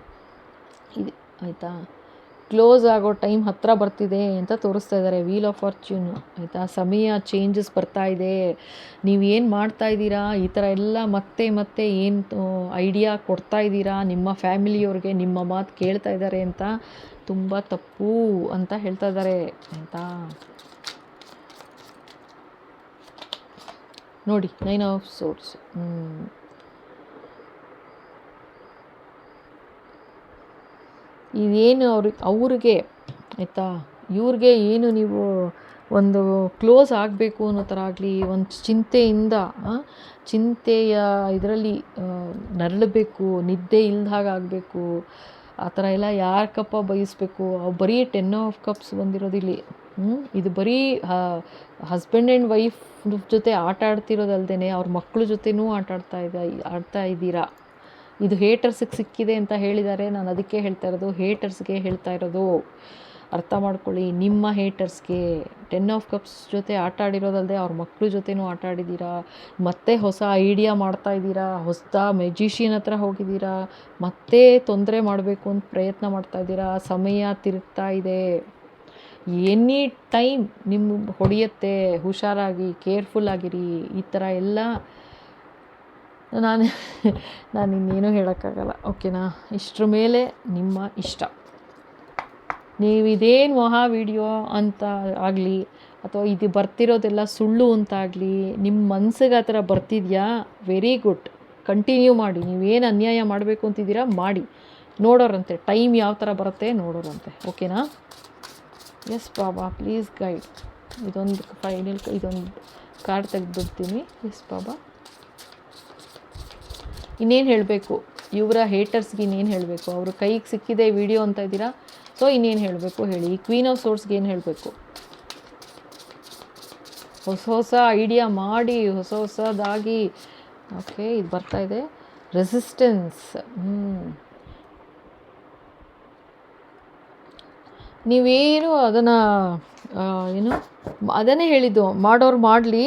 ಆಯಿತಾ? ಕ್ಲೋಸ್ ಆಗೋ ಟೈಮ್ ಹತ್ತಿರ ಬರ್ತಿದೆ ಅಂತ ತೋರಿಸ್ತಾ ಇದ್ದಾರೆ. ವೀಲ್ ಆಫ್ ಫಾರ್ಚ್ಯೂನ್, ಆಯಿತಾ? ಸಮಯ ಚೇಂಜಸ್ ಬರ್ತಾ ಇದೆ. ನೀವೇನು ಮಾಡ್ತಾ ಇದ್ದೀರಾ, ಈ ಥರ ಎಲ್ಲ ಮತ್ತೆ ಏನು ಐಡಿಯಾ ಕೊಡ್ತಾ ಇದ್ದೀರಾ ನಿಮ್ಮ ಫ್ಯಾಮಿಲಿಯವ್ರಿಗೆ, ನಿಮ್ಮ ಮಾತು ಕೇಳ್ತಾ ಇದ್ದಾರೆ ಅಂತ, ತುಂಬ ತಪ್ಪು ಅಂತ ಹೇಳ್ತಾ ಇದ್ದಾರೆ, ಆಯಿತಾ? ನೋಡಿ 9 ಆಫ್ ಸೋರ್ಡ್ಸ್. ಇದೇನು ಅವ್ರಿಗೆ, ಆಯಿತಾ? ಇವ್ರಿಗೆ ಏನು ನೀವು ಒಂದು ಕ್ಲೋಸ್ ಆಗಬೇಕು ಅನ್ನೋ ಥರ ಆಗಲಿ, ಒಂದು ಚಿಂತೆಯ ಇದರಲ್ಲಿ ನರಳಬೇಕು, ನಿದ್ದೆ ಇಲ್ದಾಗ ಆಗಬೇಕು, ಆ ಥರ ಎಲ್ಲ ಯಾಕಪ್ಪ ಬಯಸಬೇಕು? ಬರೀ 10 ಆಫ್ ಕಪ್ಸ್ ಬಂದಿರೋದಿಲ್ಲಿ. ಇದು ಬರೀ ಹಸ್ಬೆಂಡ್ ಆ್ಯಂಡ್ ವೈಫ್ ಜೊತೆ ಆಟ ಆಡ್ತಿರೋದಲ್ದೇ ಅವ್ರ ಮಕ್ಕಳ ಜೊತೆನೂ ಆಡ್ತಾ ಇದ್ದೀರಾ. ಇದು ಹೇಟರ್ಸಿಗೆ ಸಿಕ್ಕಿದೆ ಅಂತ ಹೇಳಿದ್ದಾರೆ. ನಾನು ಅದಕ್ಕೆ ಹೇಳ್ತಾ ಇರೋದು, ಹೇಟರ್ಸ್ಗೆ ಹೇಳ್ತಾ ಇರೋದು, ಅರ್ಥ ಮಾಡ್ಕೊಳ್ಳಿ. ನಿಮ್ಮ ಹೇಟರ್ಸ್ಗೆ 10 ಆಫ್ ಕಪ್ಸ್ ಜೊತೆ ಆಟ ಆಡಿರೋದಲ್ಲದೆ ಅವ್ರ ಮಕ್ಕಳ ಜೊತೆನೂ ಆಟ ಆಡಿದ್ದೀರಾ. ಮತ್ತೆ ಹೊಸ ಐಡಿಯಾ ಮಾಡ್ತಾ ಇದ್ದೀರಾ, ಹೊಸ ಮೆಜಿಷಿಯನ್ ಹತ್ರ ಹೋಗಿದ್ದೀರಾ, ಮತ್ತೆ ತೊಂದರೆ ಮಾಡಬೇಕು ಅಂತ ಪ್ರಯತ್ನ ಮಾಡ್ತಾ ಇದ್ದೀರಾ. ಸಮಯ ತಿರುಗ್ತಾ ಇದೆ, ಎನಿ ಟೈಮ್ ನಿಮ್ಮ ಹೊಡೆಯುತ್ತೆ, ಹುಷಾರಾಗಿ, ಕೇರ್ಫುಲ್ ಆಗಿರಿ. ಈ ಥರ ಎಲ್ಲ ನಾನು ಇನ್ನೇನು ಹೇಳೋಕ್ಕಾಗಲ್ಲ, ಓಕೆನಾ? ಇಷ್ಟರ ಮೇಲೆ ನಿಮ್ಮ ಇಷ್ಟ. ನೀವು ಇದೇನು ಮಹಾ ವಿಡಿಯೋ ಅಂತ ಆಗಲಿ, ಅಥವಾ ಇದು ಬರ್ತಿರೋದೆಲ್ಲ ಸುಳ್ಳು ಅಂತ ಆಗಲಿ, ನಿಮ್ಮ ಮನಸ್ಸಿಗೆ ಆ ಥರ ಬರ್ತಿದೆಯಾ, ವೆರಿ ಗುಡ್, ಕಂಟಿನ್ಯೂ ಮಾಡಿ. ನೀವೇನು ಅನ್ಯಾಯ ಮಾಡಬೇಕು ಅಂತಿದ್ದೀರಾ ಮಾಡಿ, ನೋಡೋರಂತೆ ಟೈಮ್ ಯಾವ ಥರ ಬರುತ್ತೆ ನೋಡೋರಂತೆ. ಓಕೆನಾ? Yes Baba please guide. ಇದೊಂದು ಫೈನಲ್, ಇದೊಂದು ಕಾರ್ಡ್ ತೆಗೆದುಬಿಡ್ತೀನಿ. ಎಸ್ ಬಾಬಾ, ಇನ್ನೇನು ಹೇಳಬೇಕು ಇವರ ಹೇಟರ್ಸ್ಗೆ? ಇನ್ನೇನು ಹೇಳಬೇಕು? ಅವರು ಕೈಗೆ ಸಿಕ್ಕಿದೆ ವಿಡಿಯೋ ಅಂತ ಇದ್ದೀರಾ, ಸೊ ಇನ್ನೇನು ಹೇಳಬೇಕು ಹೇಳಿ? ಈ ಕ್ವೀನ್ ಆಫ್ ಸೋರ್ಸ್ಗೆ ಏನು ಹೇಳಬೇಕು? ಹೊಸ ಐಡಿಯಾ ಮಾಡಿ, ಹೊಸದಾಗಿ. ಓಕೆ, ಇದು ಬರ್ತಾ ಇದೆ ರೆಸಿಸ್ಟೆನ್ಸ್. ನೀವೇನು ಅದನ್ನು ಏನು ಅದನ್ನೇ ಹೇಳಿದ್ದು, ಮಾಡೋರು ಮಾಡಲಿ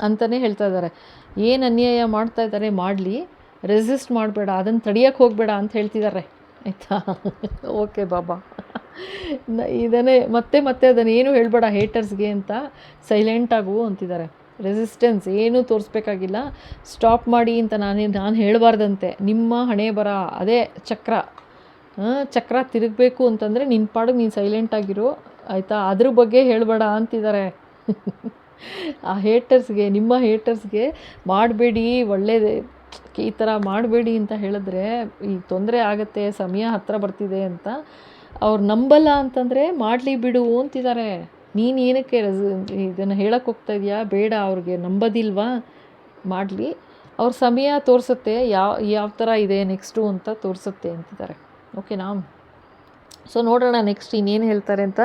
ಅಂತಲೇ ಹೇಳ್ತಾ ಇದ್ದಾರೆ. ಏನು ಅನ್ಯಾಯ ಮಾಡ್ತಾ ಇದ್ದಾರೆ ಮಾಡಲಿ, ರೆಸಿಸ್ಟ್ ಮಾಡಬೇಡ, ಅದನ್ನು ತಡಿಯೋಕ್ಕೆ ಹೋಗಬೇಡ ಅಂತ ಹೇಳ್ತಿದ್ದಾರೆ, ಆಯಿತಾ? ಓಕೆ ಬಾಬಾ, ಇದನ್ನೇ ಮತ್ತೆ ಅದನ್ನೇನು ಹೇಳಬೇಡ ಹೇಟರ್ಸ್ಗೆ ಅಂತ ಸೈಲೆಂಟಾಗು ಅಂತಿದ್ದಾರೆ. ರೆಸಿಸ್ಟೆನ್ಸ್ ಏನೂ ತೋರಿಸ್ಬೇಕಾಗಿಲ್ಲ, ಸ್ಟಾಪ್ ಮಾಡಿ ಅಂತ ನಾನು ಹೇಳಬಾರ್ದಂತೆ. ನಿಮ್ಮ ಹಣೆ ಬರ ಅದೇ ಚಕ್ರ ತಿರುಗಬೇಕು ಅಂತಂದರೆ ನಿನ್ನ ಪಾಡಿಗೆ ನೀನು ಸೈಲೆಂಟಾಗಿರು, ಆಯಿತಾ? ಅದ್ರ ಬಗ್ಗೆ ಹೇಳಬೇಡ ಅಂತಿದ್ದಾರೆ. ಆ ಹೇಟರ್ಸ್ಗೆ, ನಿಮ್ಮ ಹೇಟರ್ಸ್ಗೆ ಮಾಡಬೇಡಿ, ಒಳ್ಳೆಯದೇ ಈ ಥರ ಮಾಡಬೇಡಿ ಅಂತ ಹೇಳಿದ್ರೆ ಈಗ ತೊಂದರೆ ಆಗುತ್ತೆ, ಸಮಯ ಹತ್ತಿರ ಬರ್ತಿದೆ ಅಂತ ಅವ್ರು ನಂಬಲ್ಲ ಅಂತಂದರೆ ಮಾಡಲಿ ಬಿಡು ಅಂತಿದ್ದಾರೆ. ನೀನು ಏನಕ್ಕೆ ಇದನ್ನು ಹೇಳಕ್ಕೆ ಹೋಗ್ತಾ ಇದೆಯಾ? ಬೇಡ, ಅವ್ರಿಗೆ ನಂಬೋದಿಲ್ವಾ? ಮಾಡಲಿ, ಅವ್ರ ಸಮಯ ತೋರಿಸುತ್ತೆ ಯಾವ ಥರ ಇದೆ ನೆಕ್ಸ್ಟು ಅಂತ ತೋರಿಸುತ್ತೆ ಅಂತಿದ್ದಾರೆ. ಓಕೆನಾ? ಸೊ ನೋಡೋಣ ನೆಕ್ಸ್ಟ್ ಇನ್ನೇನು ಹೇಳ್ತಾರೆ ಅಂತ.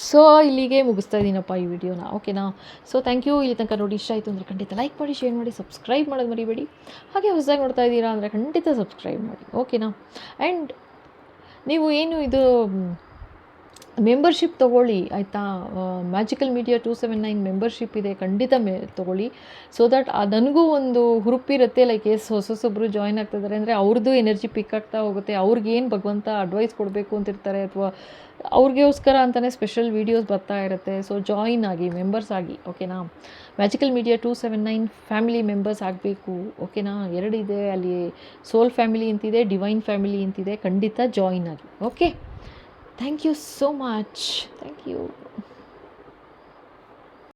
ಸೊ ಇಲ್ಲಿಗೆ ಮುಗಿಸ್ತಾ ಇದ್ದೀನಪ್ಪ ಈ ವಿಡಿಯೋನ. ಓಕೆನಾ? So thank you. ಇಲ್ಲಿ ತನಕ ನೋಡಿ ಇಷ್ಟ ಆಯಿತು ಅಂದರೆ ಖಂಡಿತ ಲೈಕ್ ಮಾಡಿ, ಶೇರ್ ಮಾಡಿ, ಸಬ್ಸ್ಕ್ರೈಬ್ ಮಾಡೋದು ಮರಿಬೇಡಿ. ಹಾಗೆ ಹೊಸದಾಗಿ ನೋಡ್ತಾ ಇದ್ದೀರಾ ಅಂದರೆ ಖಂಡಿತ ಸಬ್ಸ್ಕ್ರೈಬ್ ಮಾಡಿ. ಓಕೆನಾ? ಆ್ಯಂಡ್ ನೀವು ಏನು ಇದು ಮೆಂಬರ್ಶಿಪ್ ತೊಗೊಳ್ಳಿ, ಆಯಿತಾ? ಮ್ಯಾಜಿಕಲ್ ಮೀಡಿಯಾ 279 ಮೆಂಬರ್ಶಿಪ್ ಇದೆ, ಖಂಡಿತ ತೊಗೊಳ್ಳಿ. ಸೊ ದ್ಯಾಟ್ ನನಗೂ ಒಂದು ಹುರುಪಿರುತ್ತೆ, ಲೈಕ್ ಹೊಸೊಬ್ಬರು ಜಾಯ್ನ್ ಆಗ್ತಿದ್ದಾರೆ ಅಂದರೆ ಅವ್ರದ್ದು ಎನರ್ಜಿ ಪಿಕ್ ಆಗ್ತಾ ಹೋಗುತ್ತೆ. ಅವ್ರಿಗೇನು ಭಗವಂತ ಅಡ್ವೈಸ್ ಕೊಡಬೇಕು ಅಂತಿರ್ತಾರೆ, ಅಥವಾ ಅವ್ರಿಗೋಸ್ಕರ ಅಂತಲೇ ಸ್ಪೆಷಲ್ ವೀಡಿಯೋಸ್ ಬರ್ತಾ ಇರುತ್ತೆ. ಸೊ ಜಾಯಿನ್ ಆಗಿ, ಮೆಂಬರ್ಸ್ ಆಗಿ. ಓಕೆನಾ? ಮ್ಯಾಜಿಕಲ್ ಮೀಡಿಯಾ 279 ಫ್ಯಾಮಿಲಿ ಮೆಂಬರ್ಸ್ ಆಗಬೇಕು. ಓಕೆನಾ? ಎರಡಿದೆ ಅಲ್ಲಿ, ಸೋಲ್ ಫ್ಯಾಮಿಲಿ ಅಂತಿದೆ, ಡಿವೈನ್ ಫ್ಯಾಮಿಲಿ ಅಂತಿದೆ. ಖಂಡಿತ ಜಾಯಿನ್ ಆಗಿ. Okay, thank you so much. Thank you.